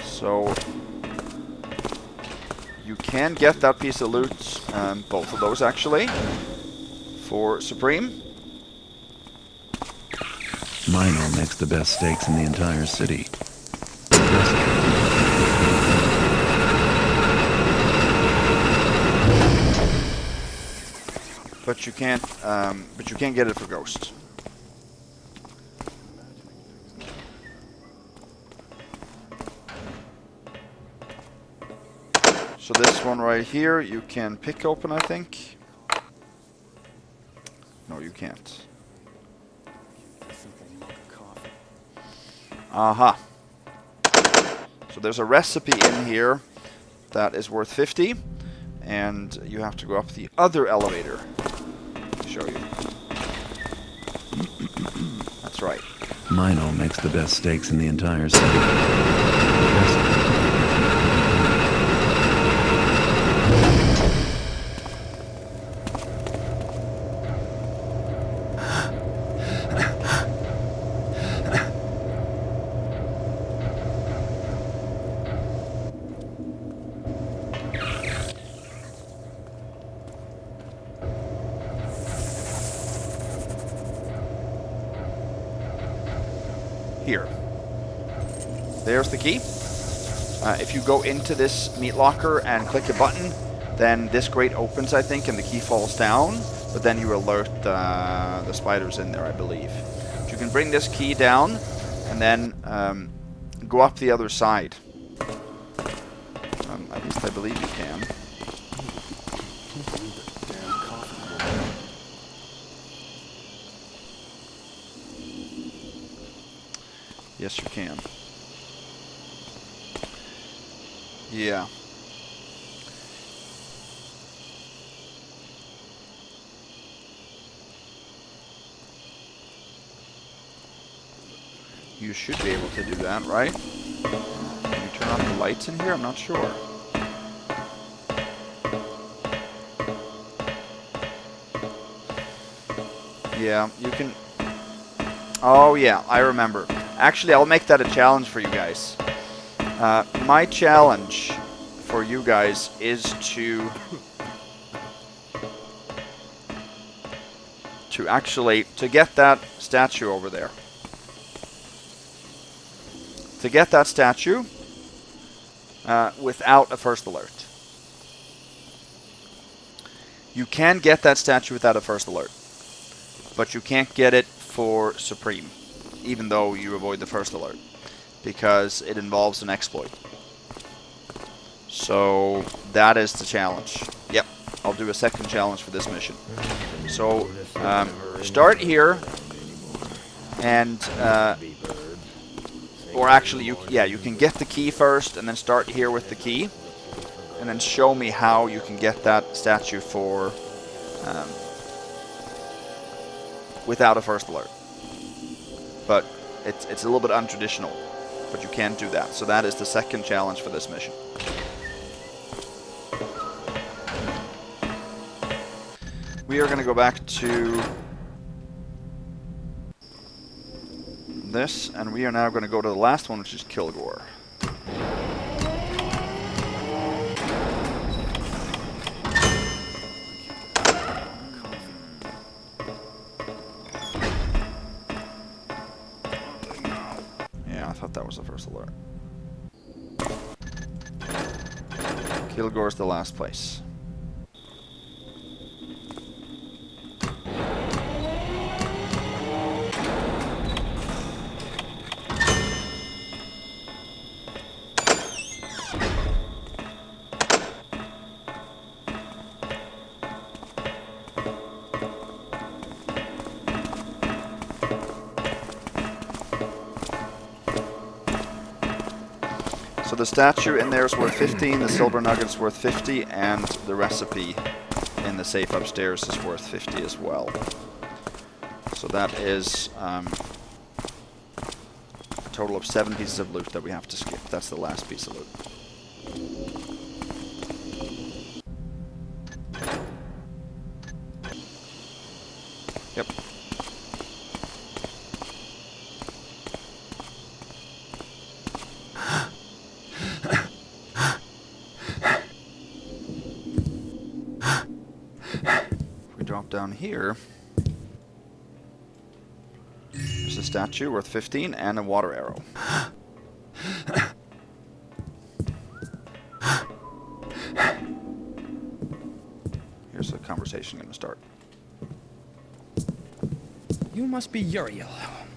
A: So you can get that piece of loot, both of those actually, for Supreme.
B: Mino makes the best steaks in the entire city.
A: But you can't get it for Ghost. So this one right here, you can pick open, I think. No, you can't. Aha. So there's a recipe in here that is worth 50, and you have to go up the other elevator. Let me show you. That's right.
B: Mino makes the best steaks in the entire city.
A: Here. There's the key. If you go into this meat locker and click a button, then this grate opens, I think, and the key falls down. But then you alert the spiders in there, I believe. But you can bring this key down and then go up the other side. At least I believe you can. Yes, you can. Yeah. You should be able to do that, right? Can you turn off the lights in here? I'm not sure. Yeah, you can... Oh, yeah, I remember. Actually, I'll make that a challenge for you guys. My challenge for you guys is to get that statue over there. To get that statue without a first alert. You can get that statue without a first alert, but you can't get it for Supreme, even though you avoid the first alert, because it involves an exploit. So that is the challenge. Yep, I'll do a second challenge for this mission. So start here, and or actually, you can get the key first, and then start here with the key, and then show me how you can get that statue for without a first alert. But it's a little bit untraditional, but you can do that. So that is the second challenge for this mission. We are going to go back to this, and we are now going to go to the last one, which is Kilgore. Yeah, I thought that was the first alert. Kilgore's the last place. So the statue in there is worth 15, the silver nugget's worth 50, and the recipe in the safe upstairs is worth 50 as well. So that is a total of 7 pieces of loot that we have to skip. That's the last piece of loot. Yep. Down here, there's a statue worth 15 and a water arrow. Here's the conversation going to start.
J: You must be Uriel.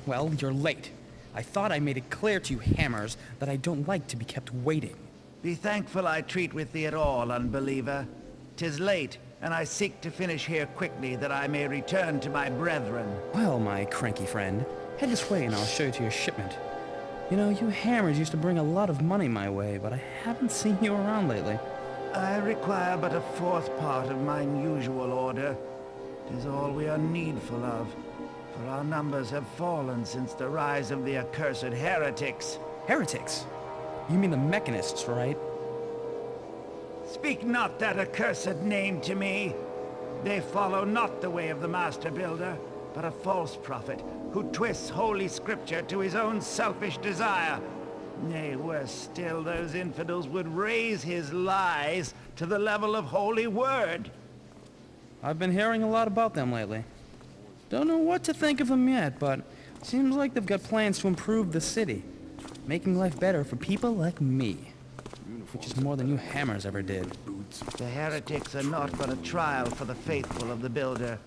J: Well, you're late. I thought I made it clear to you hammers that I don't like to be kept waiting.
K: Be thankful I treat with thee at all, unbeliever. 'Tis late, and I seek to finish here quickly that I may return to my brethren.
J: Well, my cranky friend, head this way and I'll show you to your shipment. You know, you hammers used to bring a lot of money my way, but I haven't seen you around lately.
K: I require but a fourth part of mine usual order. 'Tis all we are needful of, for our numbers have fallen since the rise of the accursed heretics.
J: Heretics? You mean the mechanists, right?
K: Speak not that accursed name to me. They follow not the way of the Master Builder, but a false prophet who twists holy scripture to his own selfish desire. Nay, worse still, those infidels would raise his lies to the level of holy word.
J: I've been hearing a lot about them lately. Don't know what to think of them yet, but seems like they've got plans to improve the city, making life better for people like me. Which is more than you hammers ever did.
K: The heretics are naught but a trial for the faithful of the Builder.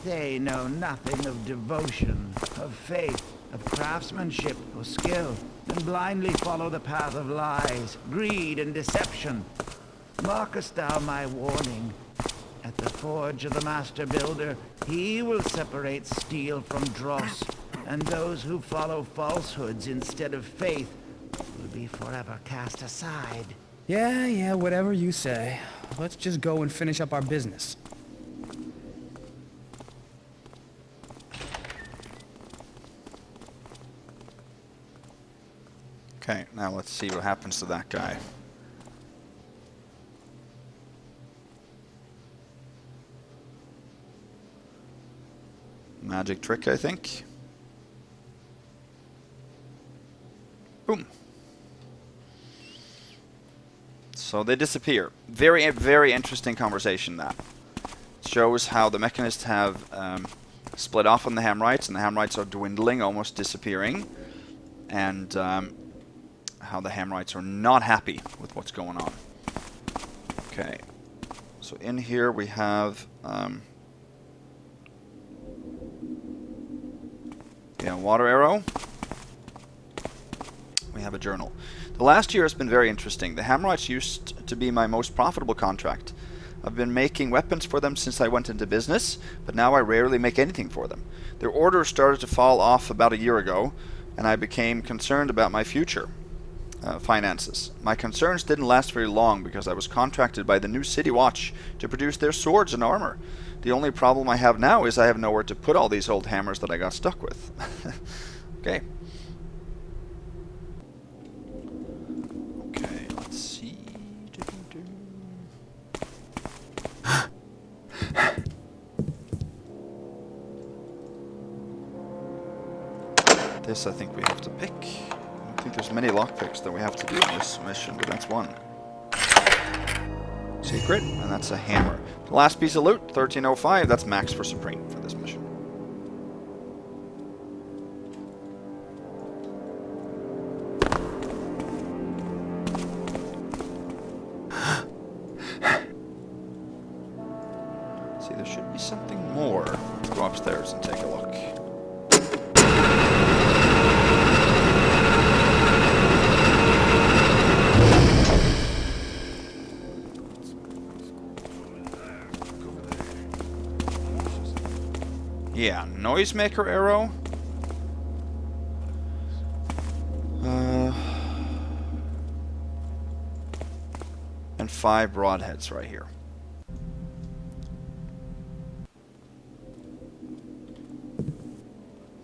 K: They know nothing of devotion, of faith, of craftsmanship or skill, and blindly follow the path of lies, greed, and deception. Markest thou my warning? At the forge of the Master Builder, he will separate steel from dross, and those who follow falsehoods instead of faith will be forever cast aside.
J: Yeah, whatever you say. Let's just go and finish up our business.
A: Okay, now let's see what happens to that guy. Magic trick, I think. Boom. So they disappear. Very, very interesting conversation that. Shows how the mechanists have split off on the Hamrites, and the Hamrites are dwindling, almost disappearing. And how the Hamrites are not happy with what's going on. Okay. So in here we have... water arrow. We have a journal. The last year has been very interesting. The Hamrites used to be my most profitable contract. I've been making weapons for them since I went into business, but now I rarely make anything for them. Their orders started to fall off about a year ago, and I became concerned about my future finances. My concerns didn't last very long because I was contracted by the new City Watch to produce their swords and armor. The only problem I have now is I have nowhere to put all these old hammers that I got stuck with. Okay. Okay, let's see. This I think we have to pick. I don't think there's many lockpicks that we have to do in this mission, but that's one. Secret, and that's a hammer. The last piece of loot, 1305, that's max for Supreme for this mission. See, there should be something more. Let's go upstairs and take a look. Yeah, noisemaker arrow. And 5 broadheads right here.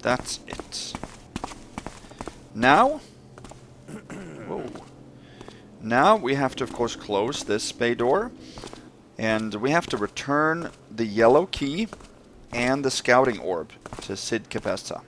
A: That's it. Now, whoa. Now we have to, of course, close this bay door, and we have to return the yellow key and the scouting orb to Sid Capesta.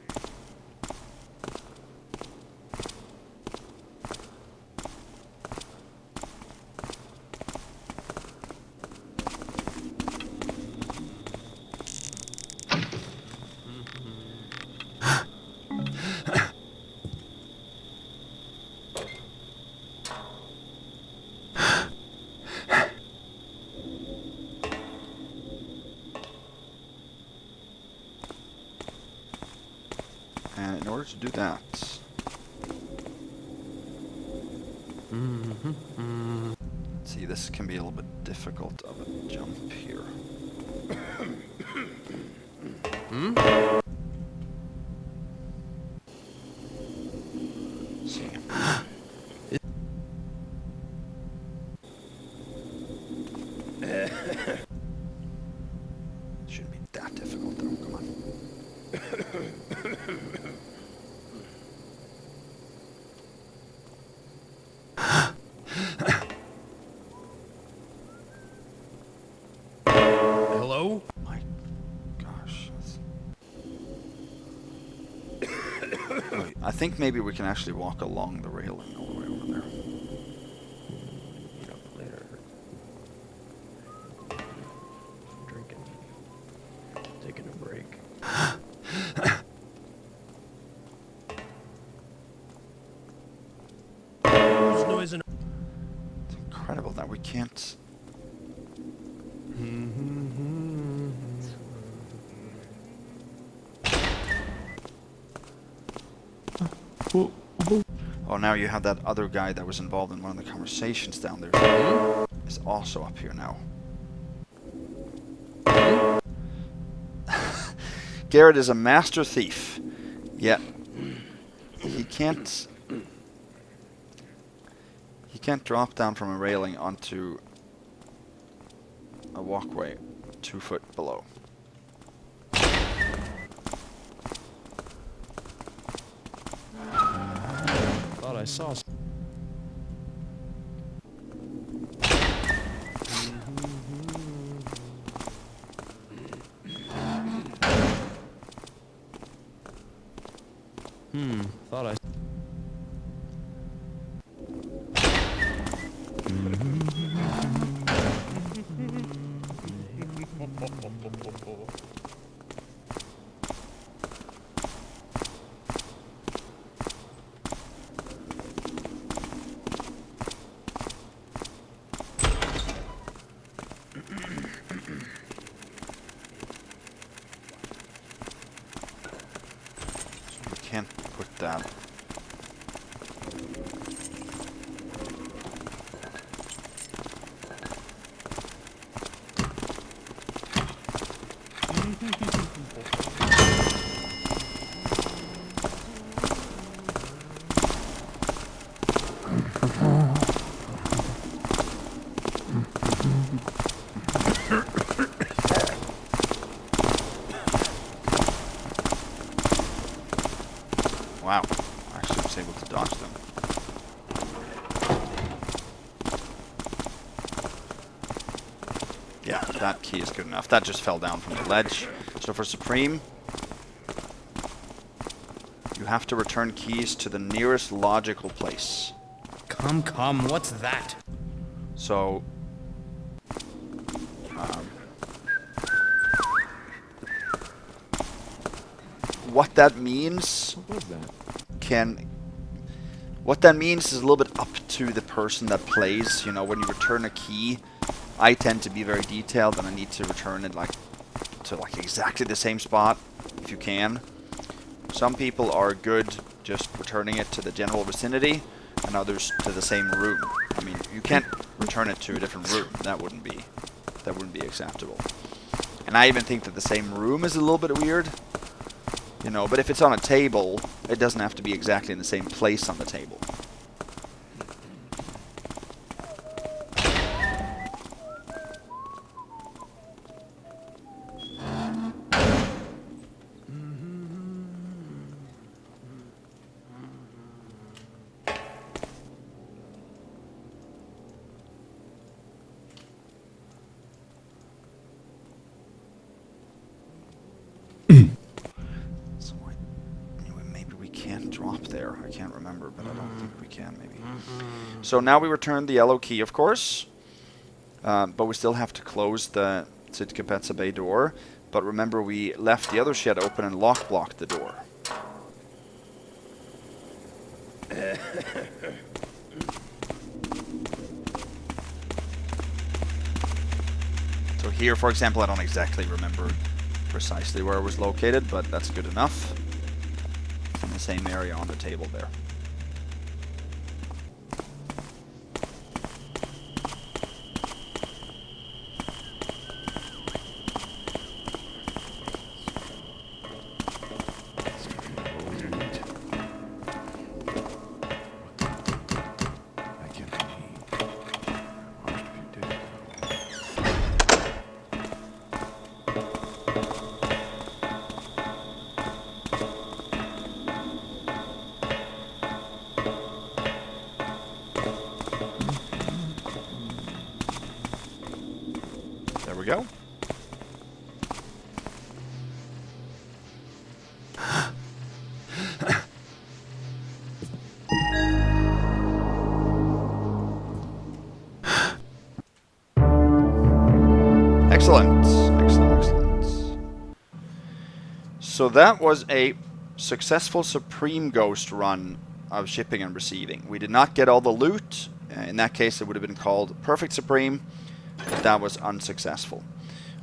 A: And in order to do that... See, this can be a little bit difficult of a jump here. See. Shouldn't be that difficult though, come on.
I: Hello?
A: My gosh. Wait, I think maybe we can actually walk along the railing all the way over there.
I: Meet up later. Drinking. Taking a break. Who's noising?
A: It's incredible that we can't... Oh, now you have that other guy that was involved in one of the conversations down there. Is also up here now. Garrett is a master thief, yet he can't drop down from a railing onto a walkway 2 foot below.
J: Thought I saw. Thought I.
A: We can't put that. Wow, actually was able to dodge them. Yeah, that key is good enough. That just fell down from the ledge. So for Supreme, you have to return keys to the nearest logical place.
J: Come, what's that?
A: So, what that means what that means is a little bit up to the person that plays. You know, when you return a key, I tend to be very detailed and I need to return it to exactly the same spot if you can. Some people are good just returning it to the general vicinity and others to the same room. I mean, you can't return it to a different room. That wouldn't be acceptable. And I even think that the same room is a little bit weird. You know, but if it's on a table, it doesn't have to be exactly in the same place on the table. There. I can't remember, but I don't think we can, maybe. So now we return the yellow key, of course, but we still have to close the Sitkapetsa Bay door. But remember, we left the other shed open and lock blocked the door. So here, for example, I don't exactly remember precisely where it was located, but that's good enough. In the same area on the table there. There we go. Excellent. So that was a successful Supreme Ghost run of shipping and receiving. We did not get all the loot. In that case, it would have been called Perfect Supreme. That was unsuccessful.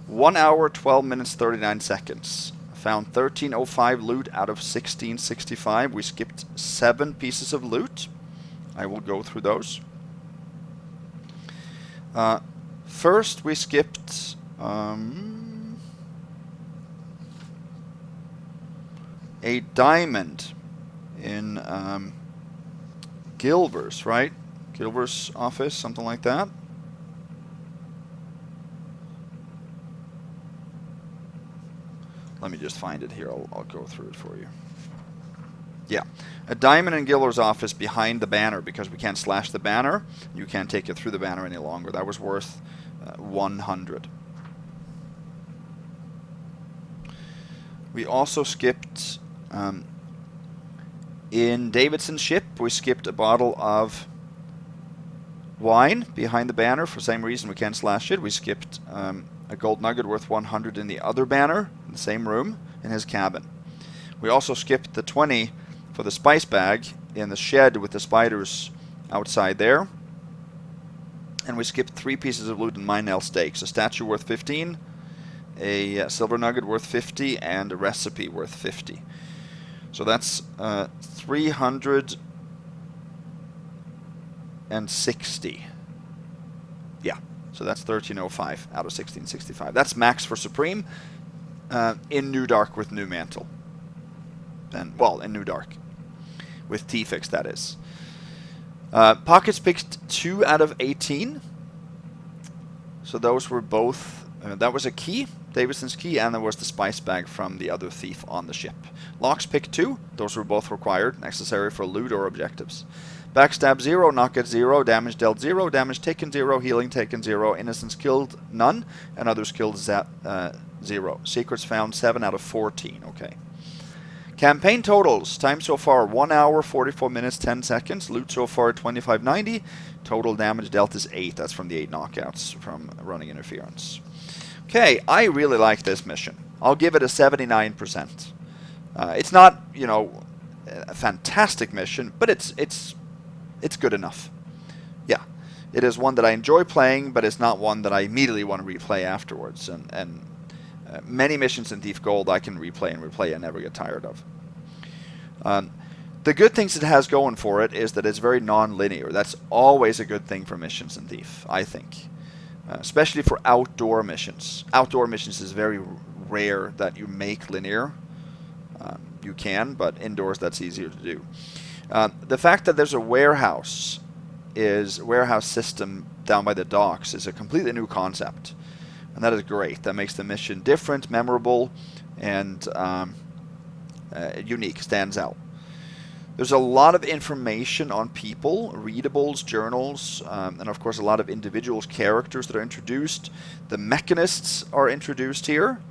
A: 1 hour, 12 minutes, 39 seconds. Found 1305 loot out of 1665. We skipped 7 pieces of loot. I will go through those. First, we skipped a diamond in Gilver's, right? Gilver's office, something like that. Let me just find it here. I'll go through it for you. Yeah, a diamond in Gilver's office behind the banner, because we can't slash the banner. You can't take it through the banner any longer. That was worth 100. We also skipped in Davidson's ship. We skipped a bottle of wine behind the banner for the same reason we can't slash it. We skipped a gold nugget worth 100 in the other banner, in the same room, in his cabin. We also skipped the 20 for the spice bag in the shed with the spiders outside there. And we skipped 3 pieces of loot in Minel Stakes. A statue worth 15, a silver nugget worth 50, and a recipe worth 50. So that's 360. Yeah, so that's 1305 out of 1665. That's max for Supreme in NewDark with New Mantle. And, well, in NewDark. With T-Fix, that is. Pockets picked 2 out of 18. So those were both... that was a key, Davidson's key, and there was the spice bag from the other thief on the ship. Locks picked 2. Those were both required, necessary for loot or objectives. Backstab 0, knock-at 0, damage dealt 0, damage taken 0, healing taken 0, innocents killed none, and others killed 0. Secrets found 7 out of 14. Okay. Campaign totals. Time so far 1 hour, 44 minutes, 10 seconds. Loot so far 2590. Total damage dealt is 8. That's from the 8 knockouts from running interference. Okay, I really like this mission. I'll give it a 79%. It's not, you know, a fantastic mission, but it's good enough. Yeah, it is one that I enjoy playing, but it's not one that I immediately want to replay afterwards. And many missions in Thief Gold I can replay and replay and never get tired of. The good things it has going for it is that it's very non-linear. That's always a good thing for missions in Thief, I think. Especially for outdoor missions. Outdoor missions is very rare that you make linear. You can, but indoors that's easier to do. The fact that there's a warehouse system down by the docks is a completely new concept. And that is great. That makes the mission different, memorable, and unique, stands out. There's a lot of information on people, readables, journals, and of course a lot of individuals, characters that are introduced. The mechanists are introduced here,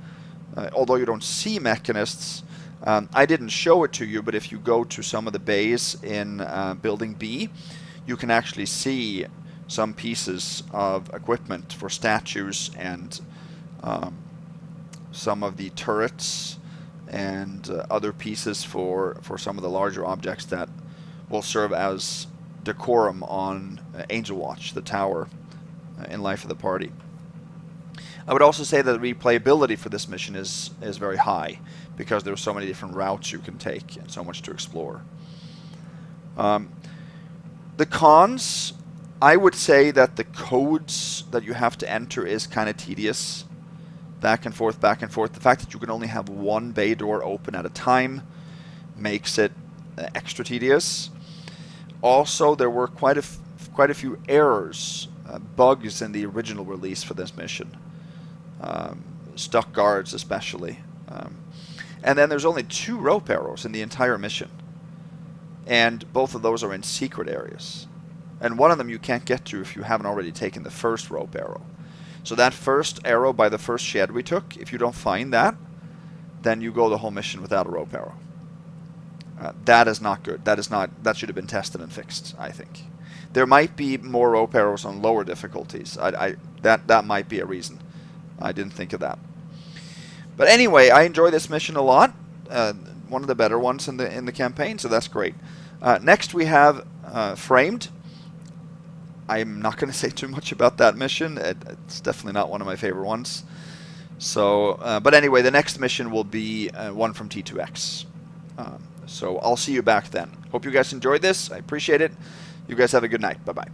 A: although you don't see mechanists. I didn't show it to you, but if you go to some of the bays in Building B, you can actually see some pieces of equipment for statues and some of the turrets and other pieces for some of the larger objects that will serve as decorum on Angel Watch, the tower in Life of the Party. I would also say that the replayability for this mission is very high because there are so many different routes you can take and so much to explore. The cons, I would say that the codes that you have to enter is kind of tedious. Back and forth, back and forth. The fact that you can only have one bay door open at a time makes it extra tedious. Also, there were quite a few errors, bugs in the original release for this mission. Stuck guards especially. And then there's only 2 rope arrows in the entire mission. And both of those are in secret areas. And one of them you can't get to if you haven't already taken the first rope arrow. So that first arrow by the first shed we took, if you don't find that, then you go the whole mission without a rope arrow. That is not good. That should have been tested and fixed, I think. There might be more rope arrows on lower difficulties. That might be a reason. I didn't think of that. But anyway, I enjoy this mission a lot. One of the better ones in the campaign, so that's great. Next we have Framed. I'm not going to say too much about that mission. It's definitely not one of my favorite ones. So, but anyway, the next mission will be one from T2X. So I'll see you back then. Hope you guys enjoyed this. I appreciate it. You guys have a good night. Bye-bye.